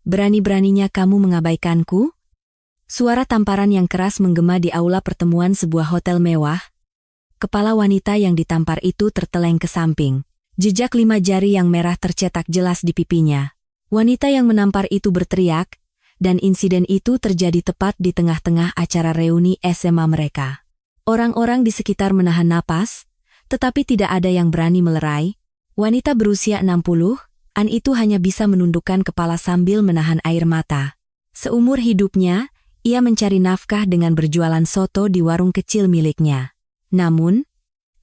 Berani-beraninya kamu mengabaikanku? Suara tamparan yang keras menggema di aula pertemuan sebuah hotel mewah. Kepala wanita yang ditampar itu terteleng ke samping. Jejak 5 jari yang merah tercetak jelas di pipinya. Wanita yang menampar itu berteriak, dan insiden itu terjadi tepat di tengah-tengah acara reuni SMA mereka. Orang-orang di sekitar menahan napas, tetapi tidak ada yang berani melerai. Wanita berusia 60-an itu hanya bisa menundukkan kepala sambil menahan air mata. Seumur hidupnya, ia mencari nafkah dengan berjualan soto di warung kecil miliknya. Namun,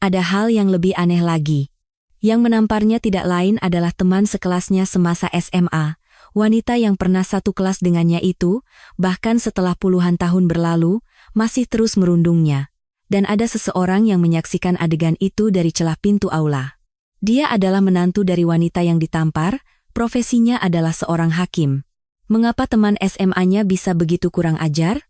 ada hal yang lebih aneh lagi. Yang menamparnya tidak lain adalah teman sekelasnya semasa SMA, wanita yang pernah satu kelas dengannya itu, bahkan setelah puluhan tahun berlalu, masih terus merundungnya. Dan ada seseorang yang menyaksikan adegan itu dari celah pintu aula. Dia adalah menantu dari wanita yang ditampar, profesinya adalah seorang hakim. Mengapa teman SMA-nya bisa begitu kurang ajar?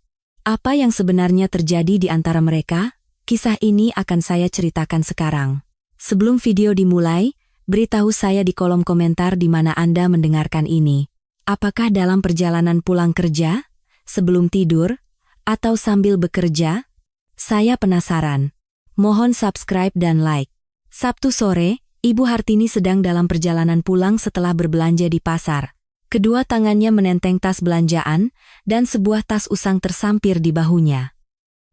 Apa yang sebenarnya terjadi di antara mereka? Kisah ini akan saya ceritakan sekarang. Sebelum video dimulai, beritahu saya di kolom komentar di mana Anda mendengarkan ini. Apakah dalam perjalanan pulang kerja, sebelum tidur, atau sambil bekerja? Saya penasaran. Mohon subscribe dan like. Sabtu sore, Ibu Hartini sedang dalam perjalanan pulang setelah berbelanja di pasar. Kedua tangannya menenteng tas belanjaan, dan sebuah tas usang tersampir di bahunya.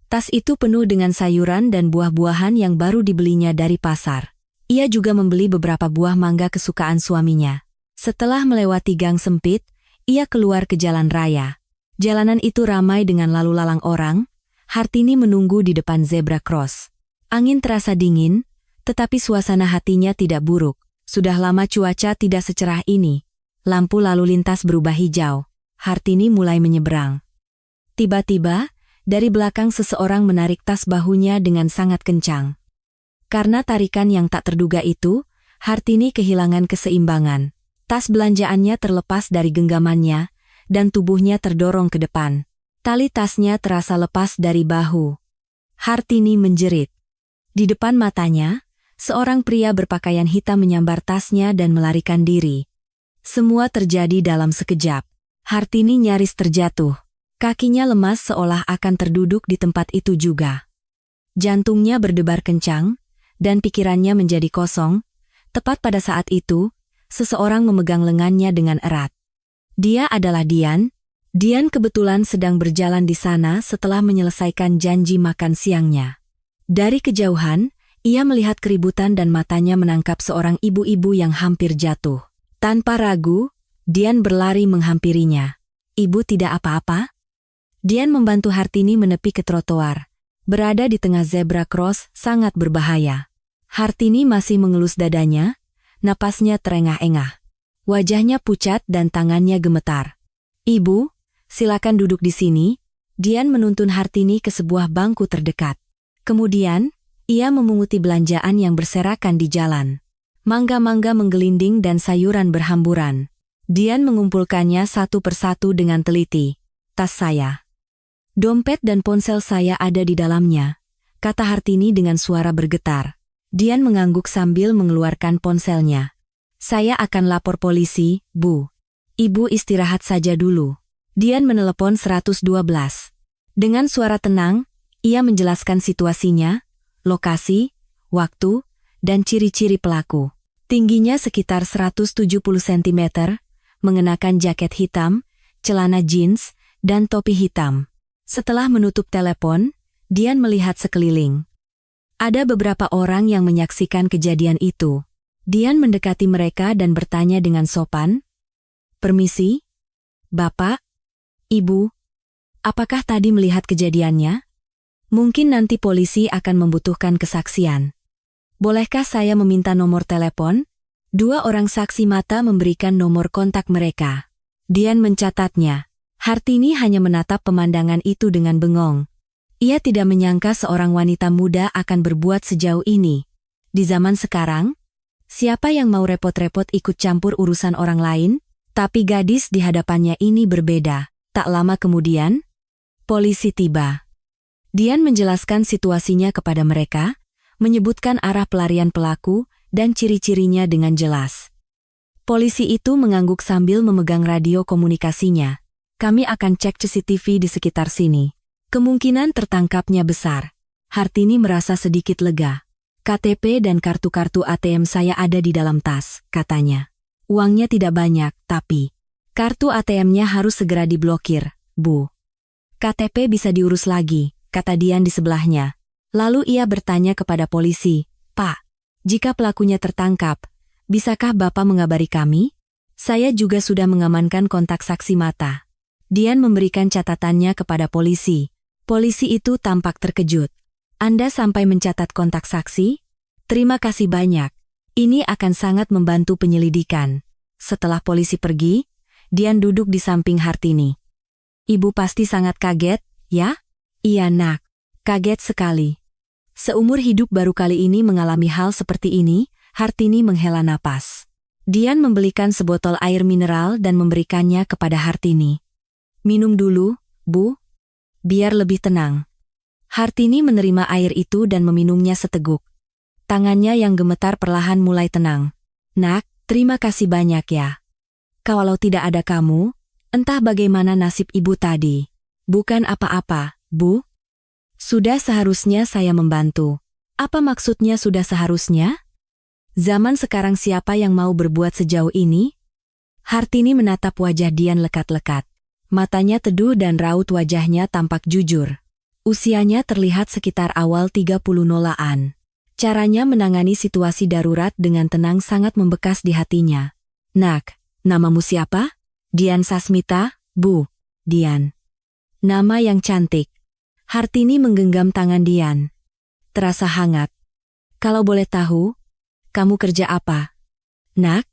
Tas itu penuh dengan sayuran dan buah-buahan yang baru dibelinya dari pasar. Ia juga membeli beberapa buah mangga kesukaan suaminya. Setelah melewati gang sempit, ia keluar ke jalan raya. Jalanan itu ramai dengan lalu lalang orang. Hartini menunggu di depan zebra cross. Angin terasa dingin, tetapi suasana hatinya tidak buruk. Sudah lama cuaca tidak secerah ini. Lampu lalu lintas berubah hijau. Hartini mulai menyeberang. Tiba-tiba, dari belakang seseorang menarik tas bahunya dengan sangat kencang. Karena tarikan yang tak terduga itu, Hartini kehilangan keseimbangan. Tas belanjaannya terlepas dari genggamannya, dan tubuhnya terdorong ke depan. Tali tasnya terasa lepas dari bahu. Hartini menjerit. Di depan matanya, seorang pria berpakaian hitam menyambar tasnya dan melarikan diri. Semua terjadi dalam sekejap. Hartini nyaris terjatuh. Kakinya lemas seolah akan terduduk di tempat itu juga. Jantungnya berdebar kencang, dan pikirannya menjadi kosong. Tepat pada saat itu, seseorang memegang lengannya dengan erat. Dia adalah Dian. Dian kebetulan sedang berjalan di sana setelah menyelesaikan janji makan siangnya. Dari kejauhan, ia melihat keributan dan matanya menangkap seorang ibu-ibu yang hampir jatuh. Tanpa ragu, Dian berlari menghampirinya. "Ibu tidak apa-apa?" Dian membantu Hartini menepi ke trotoar. Berada di tengah zebra cross sangat berbahaya. Hartini masih mengelus dadanya, napasnya terengah-engah. Wajahnya pucat dan tangannya gemetar. "Ibu, silakan duduk di sini." Dian menuntun Hartini ke sebuah bangku terdekat. Kemudian, ia memunguti belanjaan yang berserakan di jalan. Mangga-mangga menggelinding dan sayuran berhamburan. Dian mengumpulkannya satu persatu dengan teliti. "Tas saya. Dompet dan ponsel saya ada di dalamnya," kata Hartini dengan suara bergetar. Dian mengangguk sambil mengeluarkan ponselnya. "Saya akan lapor polisi, Bu. Ibu istirahat saja dulu." Dian menelepon 112. Dengan suara tenang, ia menjelaskan situasinya, lokasi, waktu, dan ciri-ciri pelaku. Tingginya sekitar 170 cm, mengenakan jaket hitam, celana jeans, dan topi hitam. Setelah menutup telepon, Dian melihat sekeliling. Ada beberapa orang yang menyaksikan kejadian itu. Dian mendekati mereka dan bertanya dengan sopan, "Permisi, Bapak, Ibu, apakah tadi melihat kejadiannya? Mungkin nanti polisi akan membutuhkan kesaksian. Bolehkah saya meminta nomor telepon?" Dua orang saksi mata memberikan nomor kontak mereka. Dian mencatatnya. Hartini hanya menatap pemandangan itu dengan bengong. Ia tidak menyangka seorang wanita muda akan berbuat sejauh ini. Di zaman sekarang, siapa yang mau repot-repot ikut campur urusan orang lain? Tapi gadis di hadapannya ini berbeda. Tak lama kemudian, polisi tiba. Dian menjelaskan situasinya kepada mereka, menyebutkan arah pelarian pelaku dan ciri-cirinya dengan jelas. Polisi itu mengangguk sambil memegang radio komunikasinya. Kami akan cek CCTV di sekitar sini. Kemungkinan tertangkapnya besar. Hartini merasa sedikit lega. KTP dan kartu-kartu ATM saya ada di dalam tas, katanya. Uangnya tidak banyak, tapi kartu ATM-nya harus segera diblokir, Bu. KTP bisa diurus lagi, kata Dian di sebelahnya. Lalu ia bertanya kepada polisi, Pak, jika pelakunya tertangkap, bisakah Bapak mengabari kami? Saya juga sudah mengamankan kontak saksi mata. Dian memberikan catatannya kepada polisi. Polisi itu tampak terkejut. Anda sampai mencatat kontak saksi? Terima kasih banyak. Ini akan sangat membantu penyelidikan. Setelah polisi pergi, Dian duduk di samping Hartini. Ibu pasti sangat kaget, ya? Iya nak, kaget sekali. Seumur hidup baru kali ini mengalami hal seperti ini, Hartini menghela napas. Dian membelikan sebotol air mineral dan memberikannya kepada Hartini. Minum dulu, Bu, biar lebih tenang. Hartini menerima air itu dan meminumnya seteguk. Tangannya yang gemetar perlahan mulai tenang. Nak, terima kasih banyak ya. Kalau tidak ada kamu, entah bagaimana nasib ibu tadi. Bukan apa-apa, Bu. Sudah seharusnya saya membantu. Apa maksudnya sudah seharusnya? Zaman sekarang siapa yang mau berbuat sejauh ini? Hartini menatap wajah Dian lekat-lekat. Matanya teduh dan raut wajahnya tampak jujur. Usianya terlihat sekitar awal 30-an. Caranya menangani situasi darurat dengan tenang sangat membekas di hatinya. Nak, namamu siapa? Dian Sasmita, Bu. Dian. Nama yang cantik. Hartini menggenggam tangan Dian. Terasa hangat. Kalau boleh tahu, kamu kerja apa? Nak,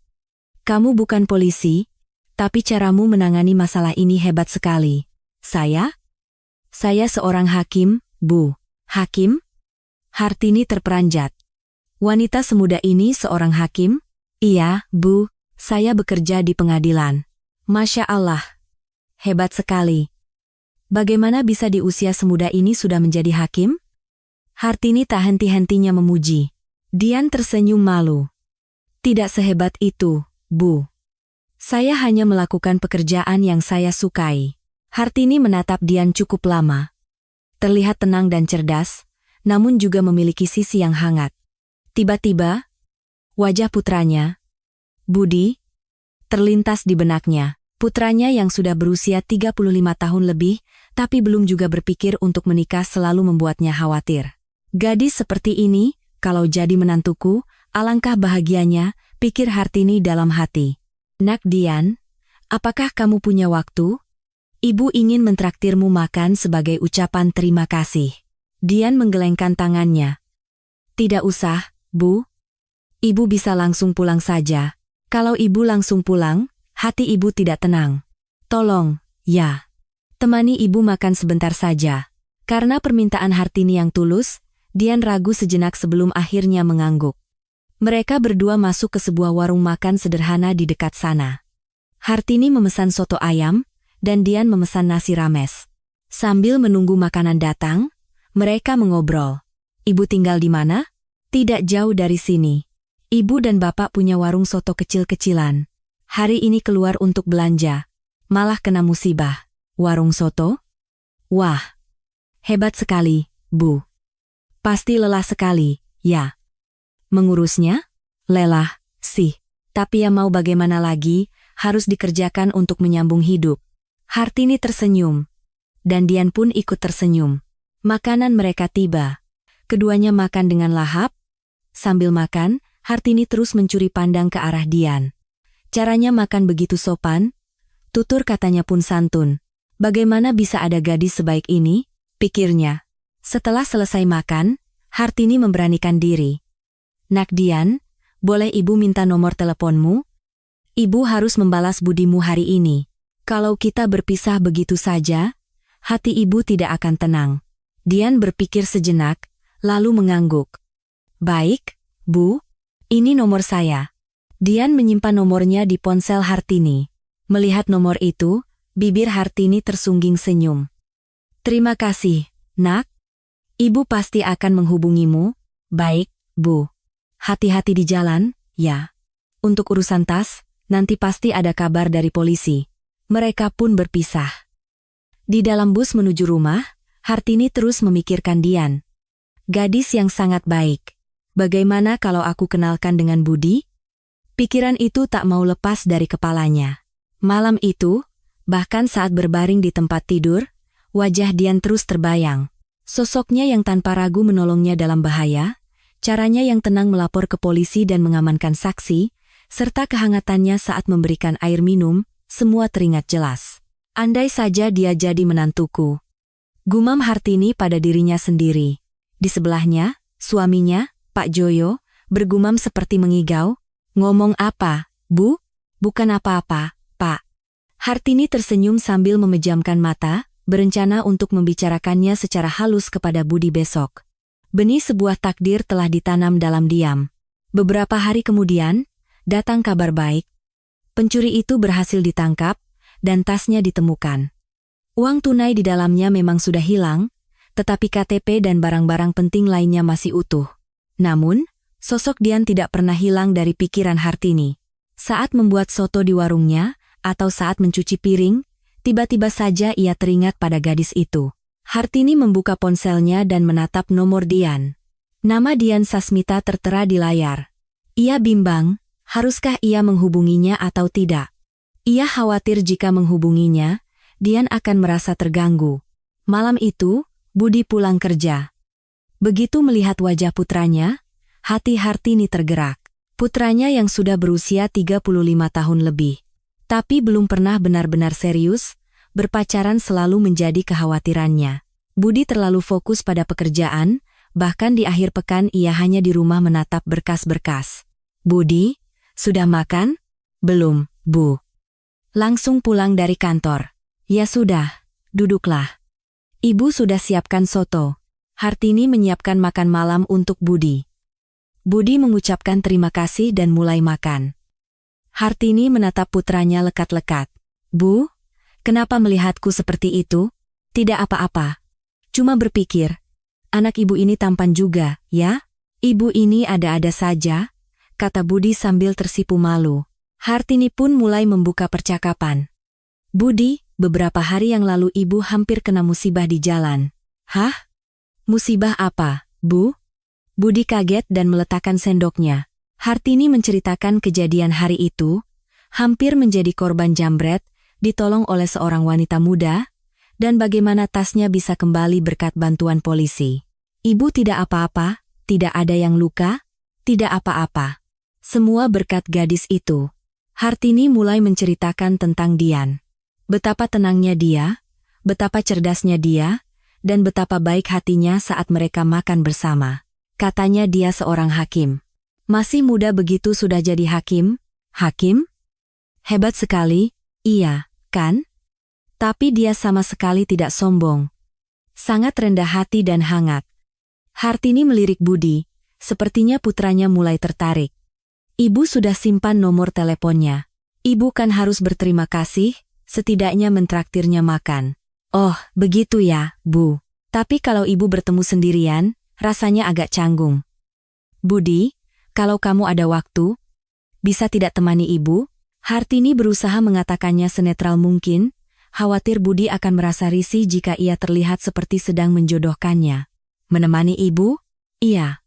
kamu bukan polisi, tapi caramu menangani masalah ini hebat sekali. Saya seorang hakim, Bu. Hakim? Hartini terperanjat. Wanita semuda ini seorang hakim? Iya, Bu, saya bekerja di pengadilan. Masya Allah. Hebat sekali. Bagaimana bisa di usia semuda ini sudah menjadi hakim? Hartini tak henti-hentinya memuji. Dian tersenyum malu. Tidak sehebat itu, Bu. Saya hanya melakukan pekerjaan yang saya sukai. Hartini menatap Dian cukup lama. Terlihat tenang dan cerdas, namun juga memiliki sisi yang hangat. Tiba-tiba, wajah putranya, Budi, terlintas di benaknya. Putranya yang sudah berusia 35 tahun lebih, tapi belum juga berpikir untuk menikah selalu membuatnya khawatir. Gadis seperti ini, kalau jadi menantuku, alangkah bahagianya, pikir Hartini dalam hati. Nak Dian, apakah kamu punya waktu? Ibu ingin mentraktirmu makan sebagai ucapan terima kasih. Dian menggelengkan tangannya. Tidak usah, Bu. Ibu bisa langsung pulang saja. Kalau ibu langsung pulang, hati ibu tidak tenang. Tolong, ya. Temani ibu makan sebentar saja. Karena permintaan Hartini yang tulus, Dian ragu sejenak sebelum akhirnya mengangguk. Mereka berdua masuk ke sebuah warung makan sederhana di dekat sana. Hartini memesan soto ayam, dan Dian memesan nasi rames. Sambil menunggu makanan datang, mereka mengobrol. Ibu tinggal di mana? Tidak jauh dari sini. Ibu dan bapak punya warung soto kecil-kecilan. Hari ini keluar untuk belanja. Malah kena musibah. Warung soto? Wah, hebat sekali, Bu. Pasti lelah sekali, ya. Mengurusnya? Lelah, sih. Tapi ya mau bagaimana lagi, harus dikerjakan untuk menyambung hidup. Hartini tersenyum. Dan Dian pun ikut tersenyum. Makanan mereka tiba. Keduanya makan dengan lahap. Sambil makan, Hartini terus mencuri pandang ke arah Dian. Caranya makan begitu sopan. Tutur katanya pun santun. Bagaimana bisa ada gadis sebaik ini? Pikirnya. Setelah selesai makan, Hartini memberanikan diri. Nak Dian, boleh ibu minta nomor teleponmu? Ibu harus membalas budimu hari ini. Kalau kita berpisah begitu saja, hati ibu tidak akan tenang. Dian berpikir sejenak, lalu mengangguk. Baik, Bu, ini nomor saya. Dian menyimpan nomornya di ponsel Hartini. Melihat nomor itu, bibir Hartini tersungging senyum. Terima kasih, Nak. Ibu pasti akan menghubungimu. Baik, Bu. Hati-hati di jalan, ya. Untuk urusan tas, nanti pasti ada kabar dari polisi. Mereka pun berpisah. Di dalam bus menuju rumah, Hartini terus memikirkan Dian. Gadis yang sangat baik. Bagaimana kalau aku kenalkan dengan Budi? Pikiran itu tak mau lepas dari kepalanya. Malam itu, bahkan saat berbaring di tempat tidur, wajah Dian terus terbayang. Sosoknya yang tanpa ragu menolongnya dalam bahaya, caranya yang tenang melapor ke polisi dan mengamankan saksi, serta kehangatannya saat memberikan air minum, semua teringat jelas. Andai saja dia jadi menantuku. Gumam Hartini pada dirinya sendiri. Di sebelahnya, suaminya, Pak Joyo, bergumam seperti mengigau. Ngomong apa, Bu? Bukan apa-apa, Pak. Hartini tersenyum sambil memejamkan mata, berencana untuk membicarakannya secara halus kepada Budi besok. Benih sebuah takdir telah ditanam dalam diam. Beberapa hari kemudian, datang kabar baik. Pencuri itu berhasil ditangkap, dan tasnya ditemukan. Uang tunai di dalamnya memang sudah hilang, tetapi KTP dan barang-barang penting lainnya masih utuh. Namun, sosok Dian tidak pernah hilang dari pikiran Hartini. Saat membuat soto di warungnya, atau saat mencuci piring, tiba-tiba saja ia teringat pada gadis itu. Hartini membuka ponselnya dan menatap nomor Dian. Nama Dian Sasmita tertera di layar. Ia bimbang, haruskah ia menghubunginya atau tidak? Ia khawatir jika menghubunginya, Dian akan merasa terganggu. Malam itu, Budi pulang kerja. Begitu melihat wajah putranya, hati Hartini tergerak. Putranya yang sudah berusia 35 tahun lebih. Tapi belum pernah benar-benar serius, berpacaran selalu menjadi kekhawatirannya. Budi terlalu fokus pada pekerjaan, bahkan di akhir pekan ia hanya di rumah menatap berkas-berkas. Budi, sudah makan? Belum, Bu. Langsung pulang dari kantor. Ya sudah, duduklah. Ibu sudah siapkan soto. Hartini menyiapkan makan malam untuk Budi. Budi mengucapkan terima kasih dan mulai makan. Hartini menatap putranya lekat-lekat. Bu, kenapa melihatku seperti itu? Tidak apa-apa. Cuma berpikir, anak ibu ini tampan juga, ya? Ibu ini ada-ada saja, kata Budi sambil tersipu malu. Hartini pun mulai membuka percakapan. Budi, beberapa hari yang lalu ibu hampir kena musibah di jalan. Hah? Musibah apa, Bu? Budi kaget dan meletakkan sendoknya. Hartini menceritakan kejadian hari itu, hampir menjadi korban jambret, ditolong oleh seorang wanita muda, dan bagaimana tasnya bisa kembali berkat bantuan polisi. Ibu tidak apa-apa, tidak ada yang luka, tidak apa-apa. Semua berkat gadis itu. Hartini mulai menceritakan tentang Dian. Betapa tenangnya dia, betapa cerdasnya dia, dan betapa baik hatinya saat mereka makan bersama. Katanya dia seorang hakim. Masih muda begitu sudah jadi hakim? Hakim? Hebat sekali, iya, kan? Tapi dia sama sekali tidak sombong. Sangat rendah hati dan hangat. Hartini melirik Budi, sepertinya putranya mulai tertarik. Ibu sudah simpan nomor teleponnya. Ibu kan harus berterima kasih, setidaknya mentraktirnya makan. Oh, begitu ya, Bu. Tapi kalau ibu bertemu sendirian, rasanya agak canggung. Budi, kalau kamu ada waktu, bisa tidak temani ibu? Hartini berusaha mengatakannya senetral mungkin, khawatir Budi akan merasa risih jika ia terlihat seperti sedang menjodohkannya. Menemani ibu? Iya.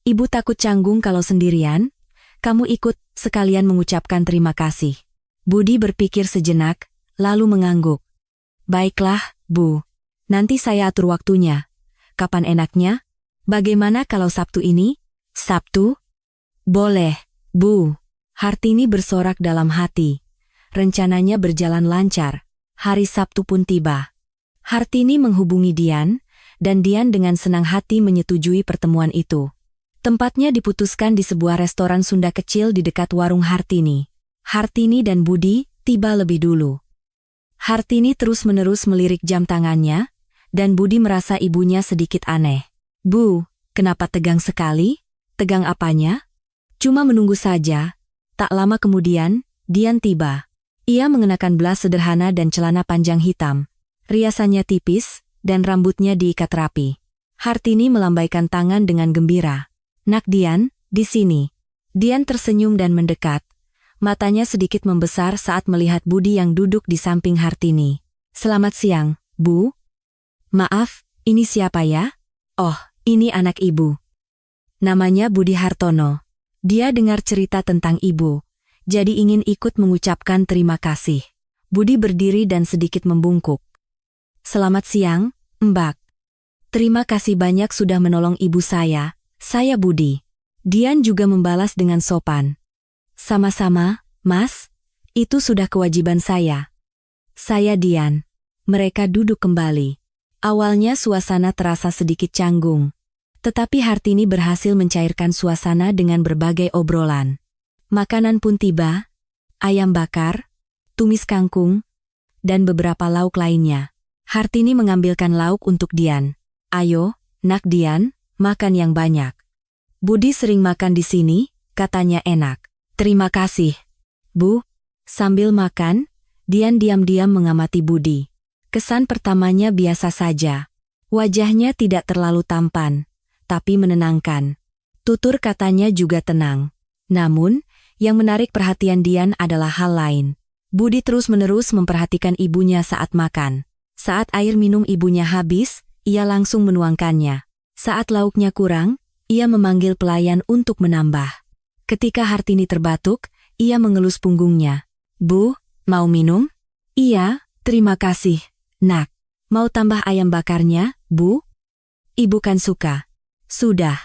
Ibu takut canggung kalau sendirian? Kamu ikut, sekalian mengucapkan terima kasih. Budi berpikir sejenak, lalu mengangguk. Baiklah, Bu. Nanti saya atur waktunya. Kapan enaknya? Bagaimana kalau Sabtu ini? Sabtu? Boleh, Bu. Hartini bersorak dalam hati. Rencananya berjalan lancar. Hari Sabtu pun tiba. Hartini menghubungi Dian, dan Dian dengan senang hati menyetujui pertemuan itu. Tempatnya diputuskan di sebuah restoran Sunda kecil di dekat warung Hartini. Hartini dan Budi tiba lebih dulu. Hartini terus-menerus melirik jam tangannya, dan Budi merasa ibunya sedikit aneh. Bu, kenapa tegang sekali? Tegang apanya? Cuma menunggu saja. Tak lama kemudian, Dian tiba. Ia mengenakan blas sederhana dan celana panjang hitam. Riasannya tipis, dan rambutnya diikat rapi. Hartini melambaikan tangan dengan gembira. Nak Dian, di sini. Dian tersenyum dan mendekat. Matanya sedikit membesar saat melihat Budi yang duduk di samping Hartini. "Selamat siang, Bu. Maaf, ini siapa ya?" "Oh, ini anak Ibu. Namanya Budi Hartono. Dia dengar cerita tentang Ibu, jadi ingin ikut mengucapkan terima kasih." Budi berdiri dan sedikit membungkuk. "Selamat siang, Mbak. Terima kasih banyak sudah menolong ibu saya Budi." Dian juga membalas dengan sopan. "Sama-sama, Mas. Itu sudah kewajiban saya." "Saya Dian." Mereka duduk kembali. Awalnya suasana terasa sedikit canggung. Tetapi Hartini berhasil mencairkan suasana dengan berbagai obrolan. Makanan pun tiba, ayam bakar, tumis kangkung, dan beberapa lauk lainnya. Hartini mengambilkan lauk untuk Dian. "Ayo, Nak Dian, makan yang banyak. Budi sering makan di sini, katanya enak." "Terima kasih, Bu." Sambil makan, Dian diam-diam mengamati Budi. Kesan pertamanya biasa saja. Wajahnya tidak terlalu tampan, tapi menenangkan. Tutur katanya juga tenang. Namun, yang menarik perhatian Dian adalah hal lain. Budi terus-menerus memperhatikan ibunya saat makan. Saat air minum ibunya habis, ia langsung menuangkannya. Saat lauknya kurang, ia memanggil pelayan untuk menambah. Ketika Hartini terbatuk, ia mengelus punggungnya. "Bu, mau minum?" "Iya, terima kasih, Nak. Mau tambah ayam bakarnya, Bu?" "Ibu kan suka." "Sudah.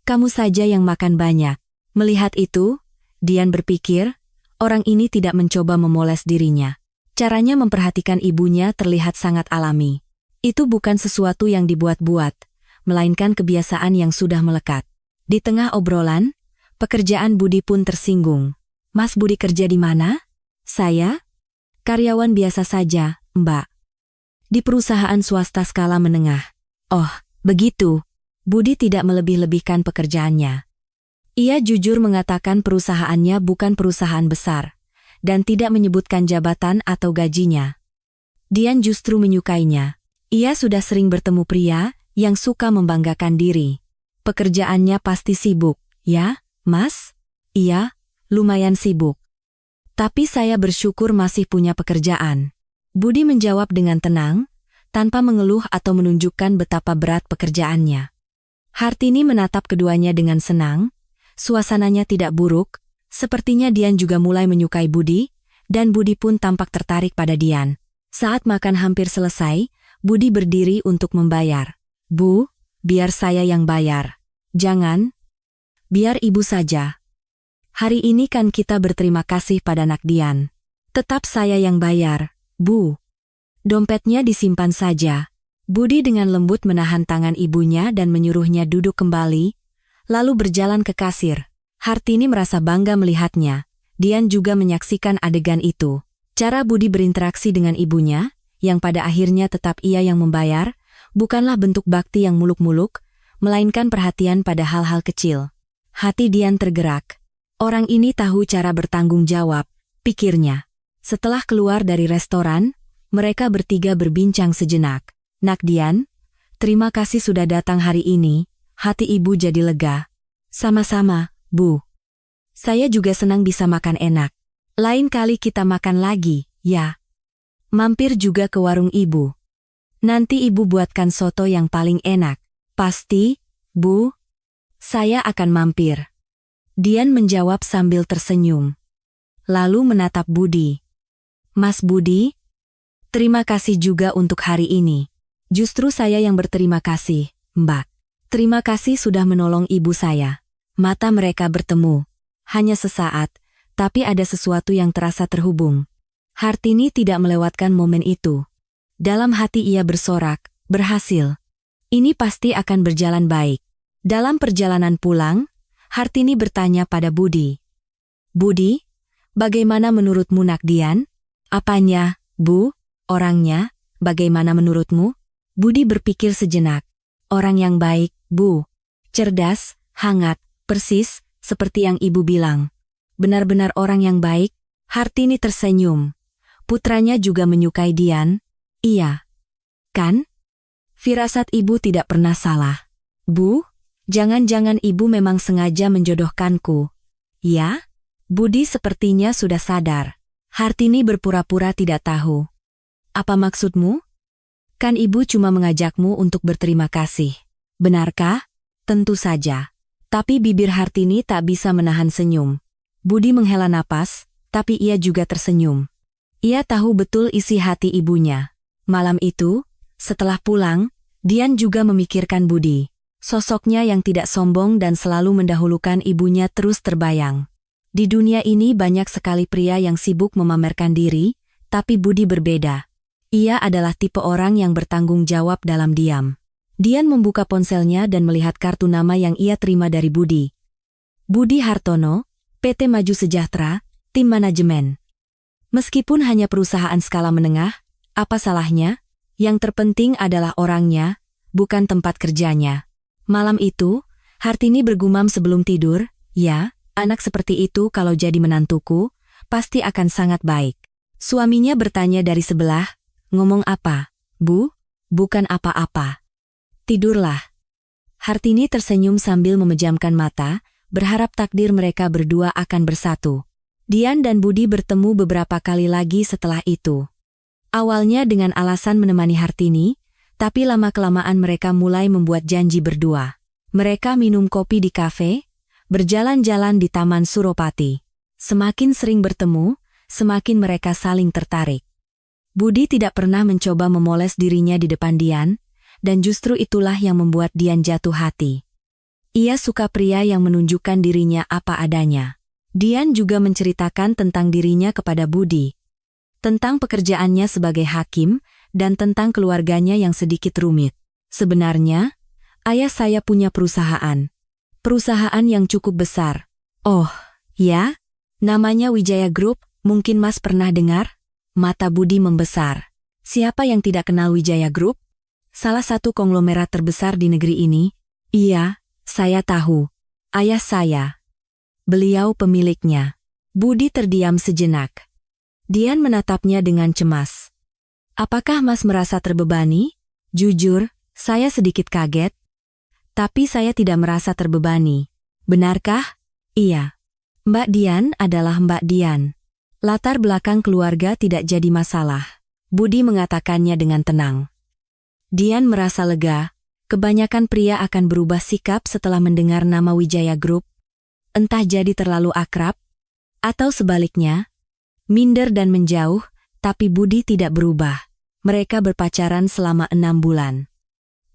Kamu saja yang makan banyak." Melihat itu, Dian berpikir, orang ini tidak mencoba memoles dirinya. Caranya memperhatikan ibunya terlihat sangat alami. Itu bukan sesuatu yang dibuat-buat, melainkan kebiasaan yang sudah melekat. Di tengah obrolan, pekerjaan Budi pun tersinggung. "Mas Budi kerja di mana?" "Saya? Karyawan biasa saja, Mbak. Di perusahaan swasta skala menengah." "Oh, begitu." Budi tidak melebih-lebihkan pekerjaannya. Ia jujur mengatakan perusahaannya bukan perusahaan besar, dan tidak menyebutkan jabatan atau gajinya. Dian justru menyukainya. Ia sudah sering bertemu pria yang suka membanggakan diri. "Pekerjaannya pasti sibuk, ya, Mas?" "Iya, lumayan sibuk. Tapi saya bersyukur masih punya pekerjaan." Budi menjawab dengan tenang, tanpa mengeluh atau menunjukkan betapa berat pekerjaannya. Hartini menatap keduanya dengan senang. Suasananya tidak buruk, sepertinya Dian juga mulai menyukai Budi, dan Budi pun tampak tertarik pada Dian. Saat makan hampir selesai, Budi berdiri untuk membayar. "Bu, biar saya yang bayar." "Jangan. Biar ibu saja. Hari ini kan kita berterima kasih pada Nak Dian." "Tetap saya yang bayar, Bu." "Dompetnya disimpan saja." Budi dengan lembut menahan tangan ibunya dan menyuruhnya duduk kembali, lalu berjalan ke kasir. Hartini merasa bangga melihatnya. Dian juga menyaksikan adegan itu. Cara Budi berinteraksi dengan ibunya, yang pada akhirnya tetap ia yang membayar, bukanlah bentuk bakti yang muluk-muluk, melainkan perhatian pada hal-hal kecil. Hati Dian tergerak. Orang ini tahu cara bertanggung jawab, pikirnya. Setelah keluar dari restoran, mereka bertiga berbincang sejenak. "Nak Dian, terima kasih sudah datang hari ini." Hati ibu jadi lega. "Sama-sama, Bu. Saya juga senang bisa makan enak. Lain kali kita makan lagi, ya. Mampir juga ke warung ibu. Nanti ibu buatkan soto yang paling enak." "Pasti, Bu. Saya akan mampir." Dian menjawab sambil tersenyum. Lalu menatap Budi. "Mas Budi, terima kasih juga untuk hari ini." "Justru saya yang berterima kasih, Mbak. Terima kasih sudah menolong ibu saya." Mata mereka bertemu. Hanya sesaat, tapi ada sesuatu yang terasa terhubung. Hartini tidak melewatkan momen itu. Dalam hati ia bersorak, berhasil. Ini pasti akan berjalan baik. Dalam perjalanan pulang, Hartini bertanya pada Budi. "Budi, bagaimana menurutmu Nak Dian?" "Apanya, Bu? Orangnya, bagaimana menurutmu?" Budi berpikir sejenak. "Orang yang baik, Bu. Cerdas, hangat, persis, seperti yang ibu bilang." "Benar-benar orang yang baik." Hartini tersenyum. Putranya juga menyukai Dian. "Iya. Kan? Firasat ibu tidak pernah salah." "Bu, jangan-jangan ibu memang sengaja menjodohkanku." "Ya? Budi sepertinya sudah sadar. Hartini berpura-pura tidak tahu. Apa maksudmu? Kan ibu cuma mengajakmu untuk berterima kasih. Benarkah? Tentu saja. Tapi bibir Hartini tak bisa menahan senyum. Budi menghela napas, tapi ia juga tersenyum. Ia tahu betul isi hati ibunya. Malam itu, setelah pulang, Dian juga memikirkan Budi. Sosoknya yang tidak sombong dan selalu mendahulukan ibunya terus terbayang. Di dunia ini banyak sekali pria yang sibuk memamerkan diri, tapi Budi berbeda. Ia adalah tipe orang yang bertanggung jawab dalam diam. Dian membuka ponselnya dan melihat kartu nama yang ia terima dari Budi. Budi Hartono, PT Maju Sejahtera, Tim Manajemen. Meskipun hanya perusahaan skala menengah, apa salahnya? Yang terpenting adalah orangnya, bukan tempat kerjanya. Malam itu, Hartini bergumam sebelum tidur, ya, anak seperti itu kalau jadi menantuku, pasti akan sangat baik. Suaminya bertanya dari sebelah, ngomong apa? Bu? Bukan apa-apa. Tidurlah. Hartini tersenyum sambil memejamkan mata, berharap takdir mereka berdua akan bersatu. Dian dan Budi bertemu beberapa kali lagi setelah itu. Awalnya dengan alasan menemani Hartini, tapi lama-kelamaan mereka mulai membuat janji berdua. Mereka minum kopi di kafe, berjalan-jalan di Taman Suropati. Semakin sering bertemu, semakin mereka saling tertarik. Budi tidak pernah mencoba memoles dirinya di depan Dian, dan justru itulah yang membuat Dian jatuh hati. Ia suka pria yang menunjukkan dirinya apa adanya. Dian juga menceritakan tentang dirinya kepada Budi. Tentang pekerjaannya sebagai hakim, dan tentang keluarganya yang sedikit rumit. Sebenarnya, ayah saya punya perusahaan. Perusahaan yang cukup besar. Oh, ya? Namanya Wijaya Group, mungkin Mas pernah dengar? Mata Budi membesar. Siapa yang tidak kenal Wijaya Group? Salah satu konglomerat terbesar di negeri ini. Iya, saya tahu. Ayah saya. Beliau pemiliknya. Budi terdiam sejenak. Dian menatapnya dengan cemas. Apakah Mas merasa terbebani? Jujur, saya sedikit kaget. Tapi saya tidak merasa terbebani. Benarkah? Iya. Mbak Dian adalah Mbak Dian. Latar belakang keluarga tidak jadi masalah. Budi mengatakannya dengan tenang. Dian merasa lega. Kebanyakan pria akan berubah sikap setelah mendengar nama Wijaya Group. Entah jadi terlalu akrab, atau sebaliknya, minder dan menjauh, tapi Budi tidak berubah. Mereka berpacaran selama 6 bulan.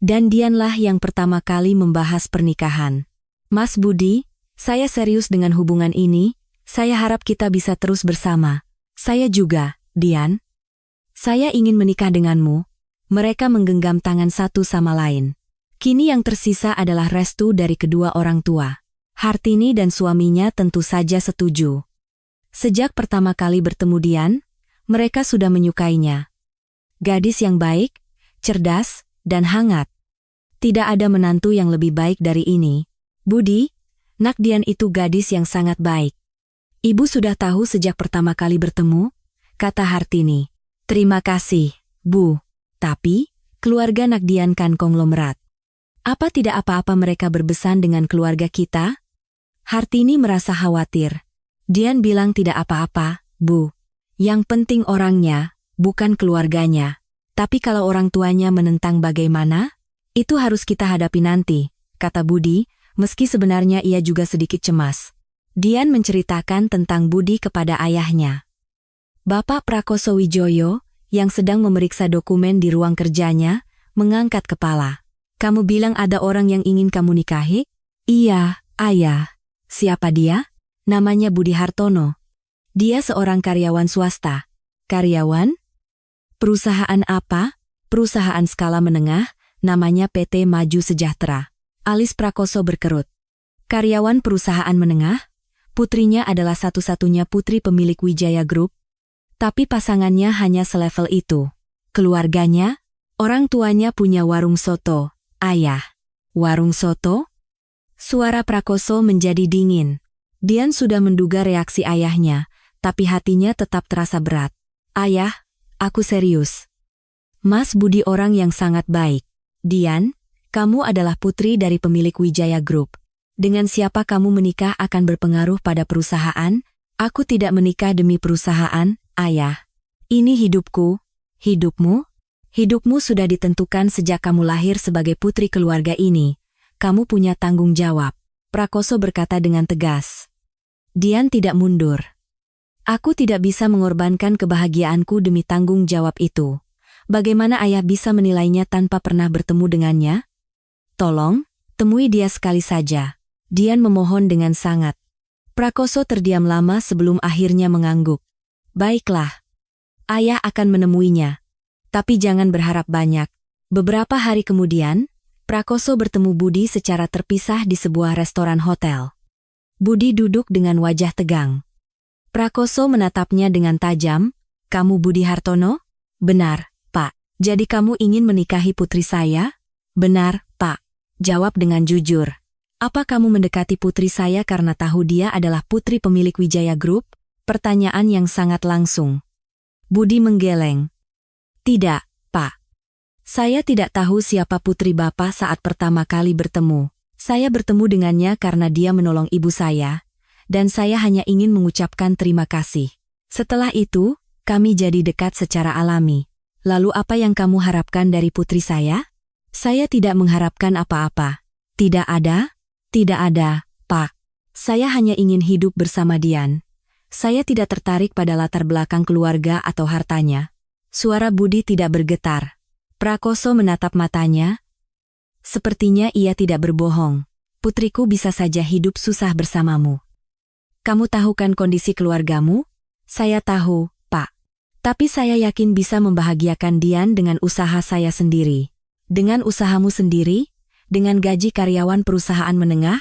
Dan Dianlah yang pertama kali membahas pernikahan. Mas Budi, saya serius dengan hubungan ini, saya harap kita bisa terus bersama. Saya juga, Dian. Saya ingin menikah denganmu. Mereka menggenggam tangan satu sama lain. Kini yang tersisa adalah restu dari kedua orang tua. Hartini dan suaminya tentu saja setuju. Sejak pertama kali bertemu Dian, mereka sudah menyukainya. Gadis yang baik, cerdas, dan hangat. Tidak ada menantu yang lebih baik dari ini. Budi, nak Dian itu gadis yang sangat baik. Ibu sudah tahu sejak pertama kali bertemu, kata Hartini. Terima kasih, Bu. Tapi, keluarga nak Dian kan konglomerat. Apa tidak apa-apa mereka berbesan dengan keluarga kita? Hartini merasa khawatir. Dian bilang tidak apa-apa, Bu. Yang penting orangnya, bukan keluarganya. Tapi kalau orang tuanya menentang bagaimana? Itu harus kita hadapi nanti, kata Budi, meski sebenarnya ia juga sedikit cemas. Dian menceritakan tentang Budi kepada ayahnya. Bapak Prakoso Wijoyo, yang sedang memeriksa dokumen di ruang kerjanya, mengangkat kepala. Kamu bilang ada orang yang ingin kamu nikahi? Iya, ayah. Siapa dia? Namanya Budi Hartono. Dia seorang karyawan swasta. Karyawan? Perusahaan apa? Perusahaan skala menengah, namanya PT Maju Sejahtera. Alis Prakoso berkerut. Karyawan perusahaan menengah? Putrinya adalah satu-satunya putri pemilik Wijaya Group. Tapi pasangannya hanya selevel itu. Keluarganya? Orang tuanya punya warung soto. Ayah. Warung soto? Suara Prakoso menjadi dingin. Dian sudah menduga reaksi ayahnya, tapi hatinya tetap terasa berat. Ayah, aku serius. Mas Budi orang yang sangat baik. Dian, kamu adalah putri dari pemilik Wijaya Group. Dengan siapa kamu menikah akan berpengaruh pada perusahaan, Aku tidak menikah demi perusahaan, Ayah. Ini hidupku, hidupmu. Hidupmu sudah ditentukan sejak kamu lahir sebagai putri keluarga ini. Kamu punya tanggung jawab, Prakoso berkata dengan tegas. Dian tidak mundur. Aku tidak bisa mengorbankan kebahagiaanku demi tanggung jawab itu. Bagaimana ayah bisa menilainya tanpa pernah bertemu dengannya? Tolong, temui dia sekali saja. Dian memohon dengan sangat. Prakoso terdiam lama sebelum akhirnya mengangguk. Baiklah. Ayah akan menemuinya. Tapi jangan berharap banyak. Beberapa hari kemudian, Prakoso bertemu Budi secara terpisah di sebuah restoran hotel. Budi duduk dengan wajah tegang. Prakoso menatapnya dengan tajam. Kamu Budi Hartono? Benar, Pak. Jadi kamu ingin menikahi putri saya? Benar, Pak. Jawab dengan jujur. Apa kamu mendekati putri saya karena tahu dia adalah putri pemilik Wijaya Group? Pertanyaan yang sangat langsung. Budi menggeleng. Tidak, Pak. Saya tidak tahu siapa putri Bapak saat pertama kali bertemu. Saya bertemu dengannya karena dia menolong ibu saya, dan saya hanya ingin mengucapkan terima kasih. Setelah itu, kami jadi dekat secara alami. Lalu apa yang kamu harapkan dari putri saya? Saya tidak mengharapkan apa-apa. Tidak ada, Pak. Saya hanya ingin hidup bersama Dian. Saya tidak tertarik pada latar belakang keluarga atau hartanya. Suara Budi tidak bergetar. Prakoso menatap matanya. Sepertinya ia tidak berbohong. Putriku bisa saja hidup susah bersamamu. Kamu tahu kan kondisi keluargamu? Saya tahu, Pak. Tapi saya yakin bisa membahagiakan Dian dengan usaha saya sendiri. Dengan usahamu sendiri? Dengan gaji karyawan perusahaan menengah?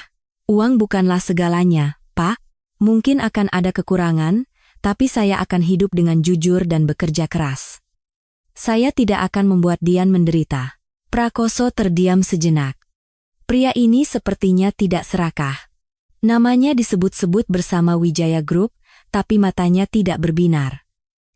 Uang bukanlah segalanya, Pak. Mungkin akan ada kekurangan, tapi saya akan hidup dengan jujur dan bekerja keras. Saya tidak akan membuat Dian menderita. Prakoso terdiam sejenak. Pria ini sepertinya tidak serakah. Namanya disebut-sebut bersama Wijaya Group, tapi matanya tidak berbinar.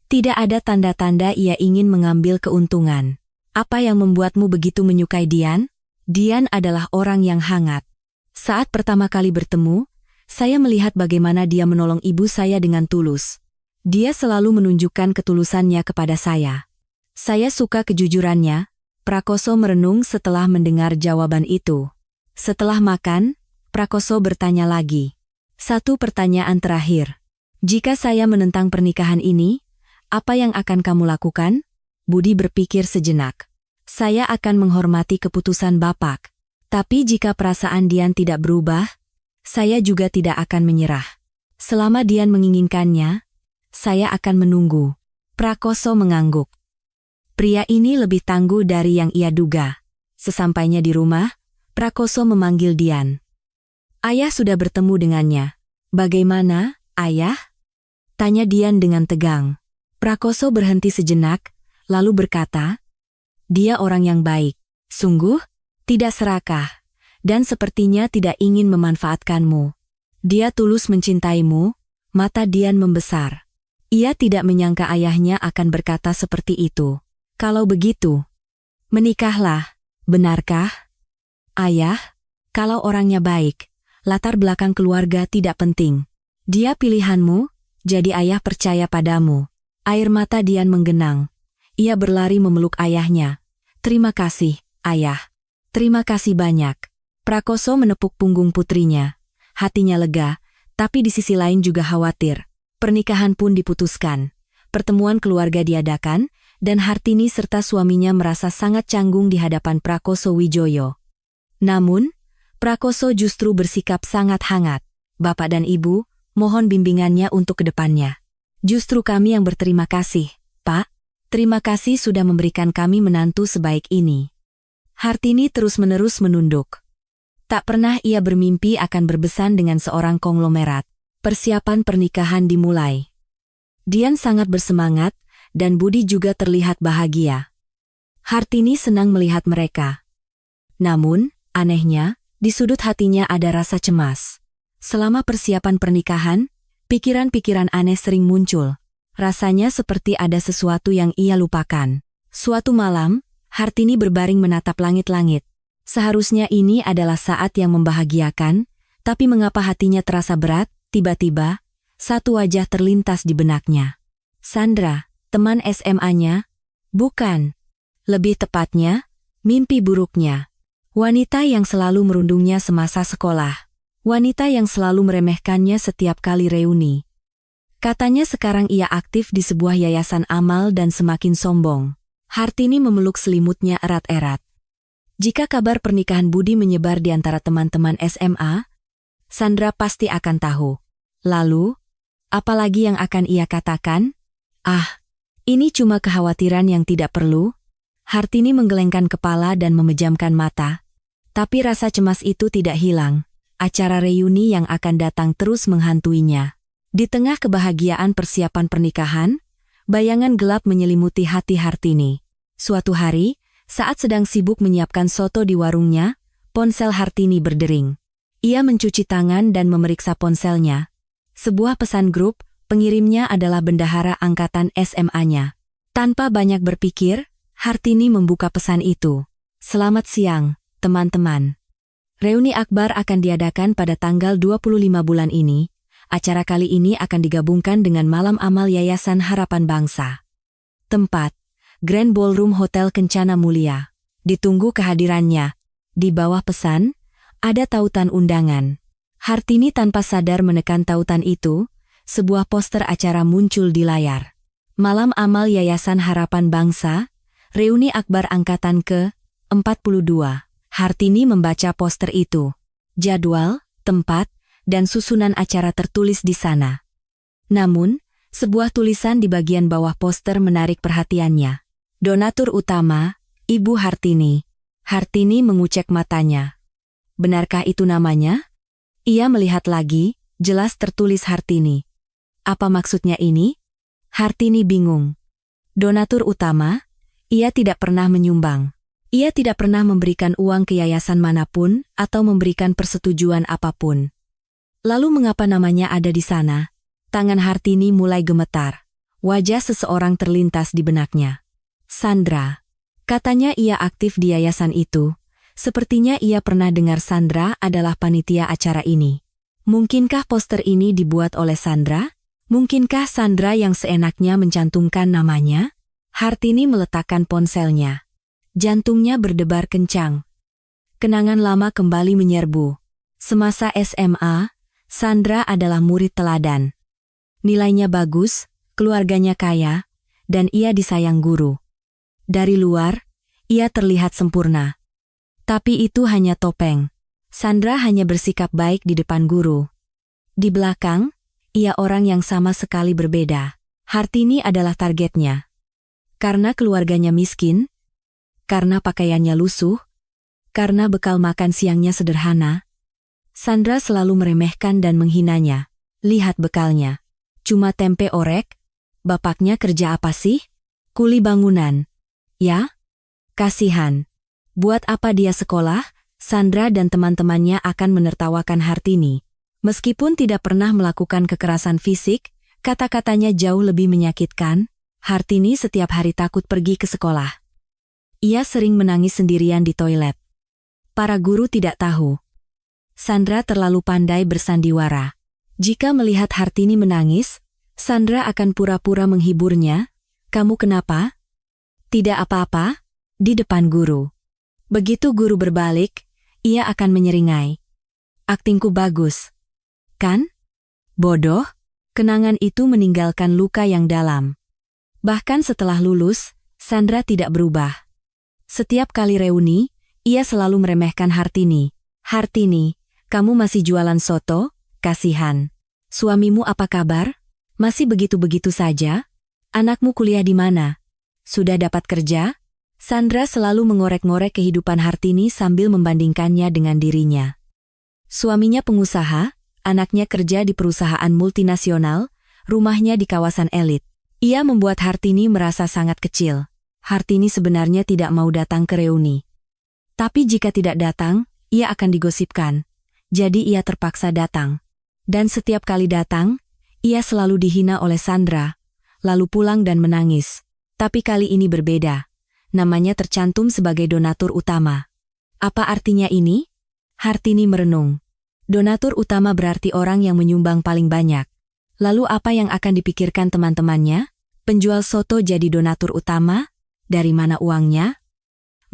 Tidak ada tanda-tanda ia ingin mengambil keuntungan. Apa yang membuatmu begitu menyukai Dian? Dian adalah orang yang hangat. Saat pertama kali bertemu, saya melihat bagaimana dia menolong ibu saya dengan tulus. Dia selalu menunjukkan ketulusannya kepada saya. Saya suka kejujurannya. Prakoso merenung setelah mendengar jawaban itu. Setelah makan, Prakoso bertanya lagi. Satu pertanyaan terakhir. Jika saya menentang pernikahan ini, apa yang akan kamu lakukan? Budi berpikir sejenak. Saya akan menghormati keputusan Bapak. Tapi jika perasaan Dian tidak berubah, saya juga tidak akan menyerah. Selama Dian menginginkannya, saya akan menunggu. Prakoso mengangguk. Pria ini lebih tangguh dari yang ia duga. Sesampainya di rumah, Prakoso memanggil Dian. Ayah sudah bertemu dengannya. Bagaimana, Ayah? Tanya Dian dengan tegang. Prakoso berhenti sejenak, lalu berkata, dia orang yang baik. Sungguh, tidak serakah, dan sepertinya tidak ingin memanfaatkanmu. Dia tulus mencintaimu. Mata Dian membesar. Ia tidak menyangka ayahnya akan berkata seperti itu. Kalau begitu, menikahlah, benarkah? Ayah, kalau orangnya baik, latar belakang keluarga tidak penting. Dia pilihanmu, jadi ayah percaya padamu. Air mata Dian menggenang. Ia berlari memeluk ayahnya. Terima kasih, Ayah. Terima kasih banyak. Prakoso menepuk punggung putrinya. Hatinya lega, tapi di sisi lain juga khawatir. Pernikahan pun diputuskan. Pertemuan keluarga diadakan, dan Hartini serta suaminya merasa sangat canggung di hadapan Prakoso Wijoyo. Namun, Prakoso justru bersikap sangat hangat. Bapak dan Ibu, mohon bimbingannya untuk kedepannya. Justru kami yang berterima kasih, Pak. Terima kasih sudah memberikan kami menantu sebaik ini. Hartini terus-menerus menunduk. Tak pernah ia bermimpi akan berbesan dengan seorang konglomerat. Persiapan pernikahan dimulai. Dian sangat bersemangat, dan Budi juga terlihat bahagia. Hartini senang melihat mereka. Namun, anehnya, di sudut hatinya ada rasa cemas. Selama persiapan pernikahan, pikiran-pikiran aneh sering muncul. Rasanya seperti ada sesuatu yang ia lupakan. Suatu malam, Hartini berbaring menatap langit-langit. Seharusnya ini adalah saat yang membahagiakan, tapi mengapa hatinya terasa berat? Tiba-tiba, Satu wajah terlintas di benaknya. Sandra, teman SMA-nya? Bukan. Lebih tepatnya, mimpi buruknya. Wanita yang selalu merundungnya semasa sekolah. Wanita yang selalu meremehkannya setiap kali reuni. Katanya sekarang ia aktif di sebuah yayasan amal dan semakin sombong. Hartini memeluk selimutnya erat-erat. Jika kabar pernikahan Budi menyebar di antara teman-teman SMA, Sandra pasti akan tahu. Lalu, apalagi yang akan ia katakan? Ah, ini cuma kekhawatiran yang tidak perlu. Hartini menggelengkan kepala dan memejamkan mata. Tapi rasa cemas itu tidak hilang. Acara reuni yang akan datang terus menghantuinya. Di tengah kebahagiaan persiapan pernikahan, bayangan gelap menyelimuti hati Hartini. Suatu hari, saat sedang sibuk menyiapkan soto di warungnya, ponsel Hartini berdering. Ia mencuci tangan dan memeriksa ponselnya. Sebuah pesan grup, pengirimnya adalah bendahara angkatan SMA-nya. Tanpa banyak berpikir, Hartini membuka pesan itu. Selamat siang, teman-teman. Reuni akbar akan diadakan pada tanggal 25 bulan ini. Acara kali ini akan digabungkan dengan Malam Amal Yayasan Harapan Bangsa. Tempat, Grand Ballroom Hotel Kencana Mulia. Ditunggu kehadirannya. Di bawah pesan, ada tautan undangan. Hartini tanpa sadar menekan tautan itu, sebuah poster acara muncul di layar. Malam Amal Yayasan Harapan Bangsa, Reuni Akbar Angkatan ke-42. Hartini membaca poster itu. Jadwal, tempat, dan susunan acara tertulis di sana. Namun, sebuah tulisan di bagian bawah poster menarik perhatiannya. Donatur utama, Ibu Hartini. Hartini mengucek matanya. Benarkah itu namanya? Ia melihat lagi, jelas tertulis Hartini. Apa maksudnya ini? Hartini bingung. Donatur utama, ia tidak pernah menyumbang. Ia tidak pernah memberikan uang ke yayasan manapun atau memberikan persetujuan apapun. Lalu mengapa namanya ada di sana? Tangan Hartini mulai gemetar. Wajah seseorang terlintas di benaknya. Sandra. Katanya ia aktif di yayasan itu. Sepertinya ia pernah dengar Sandra adalah panitia acara ini. Mungkinkah poster ini dibuat oleh Sandra? Mungkinkah Sandra yang seenaknya mencantumkan namanya? Hartini meletakkan ponselnya. Jantungnya berdebar kencang. Kenangan lama kembali menyerbu. Semasa SMA, Sandra adalah murid teladan. Nilainya bagus, keluarganya kaya, dan ia disayang guru. Dari luar, ia terlihat sempurna. Tapi itu hanya topeng. Sandra hanya bersikap baik di depan guru. Di belakang, ia orang yang sama sekali berbeda. Hartini adalah targetnya. Karena keluarganya miskin, karena pakaiannya lusuh, karena bekal makan siangnya sederhana, Sandra selalu meremehkan dan menghinanya. Lihat bekalnya. Cuma tempe orek? Bapaknya kerja apa sih? Kuli bangunan. Ya? Kasihan. Buat apa dia sekolah? Sandra dan teman-temannya akan menertawakan Hartini. Meskipun tidak pernah melakukan kekerasan fisik, kata-katanya jauh lebih menyakitkan. Hartini setiap hari takut pergi ke sekolah. Ia sering menangis sendirian di toilet. Para guru tidak tahu. Sandra terlalu pandai bersandiwara. Jika melihat Hartini menangis, Sandra akan pura-pura menghiburnya. Kamu kenapa? Tidak apa-apa, di depan guru. Begitu guru berbalik, ia akan menyeringai. Aktingku bagus. Kan? Bodoh, kenangan itu meninggalkan luka yang dalam. Bahkan setelah lulus, Sandra tidak berubah. Setiap kali reuni, ia selalu meremehkan Hartini. Hartini, kamu masih jualan soto? Kasihan. Suamimu apa kabar? Masih begitu-begitu saja? Anakmu kuliah di mana? Sudah dapat kerja? Sandra selalu mengorek-ngorek kehidupan Hartini sambil membandingkannya dengan dirinya. Suaminya pengusaha, anaknya kerja di perusahaan multinasional, rumahnya di kawasan elit. Ia membuat Hartini merasa sangat kecil. Hartini sebenarnya tidak mau datang ke reuni. Tapi jika tidak datang, ia akan digosipkan. Jadi ia terpaksa datang. Dan setiap kali datang, ia selalu dihina oleh Sandra, lalu pulang dan menangis. Tapi kali ini berbeda. Namanya tercantum sebagai donatur utama. Apa artinya ini? Hartini merenung. Donatur utama berarti orang yang menyumbang paling banyak. Lalu apa yang akan dipikirkan teman-temannya? Penjual soto jadi donatur utama? Dari mana uangnya?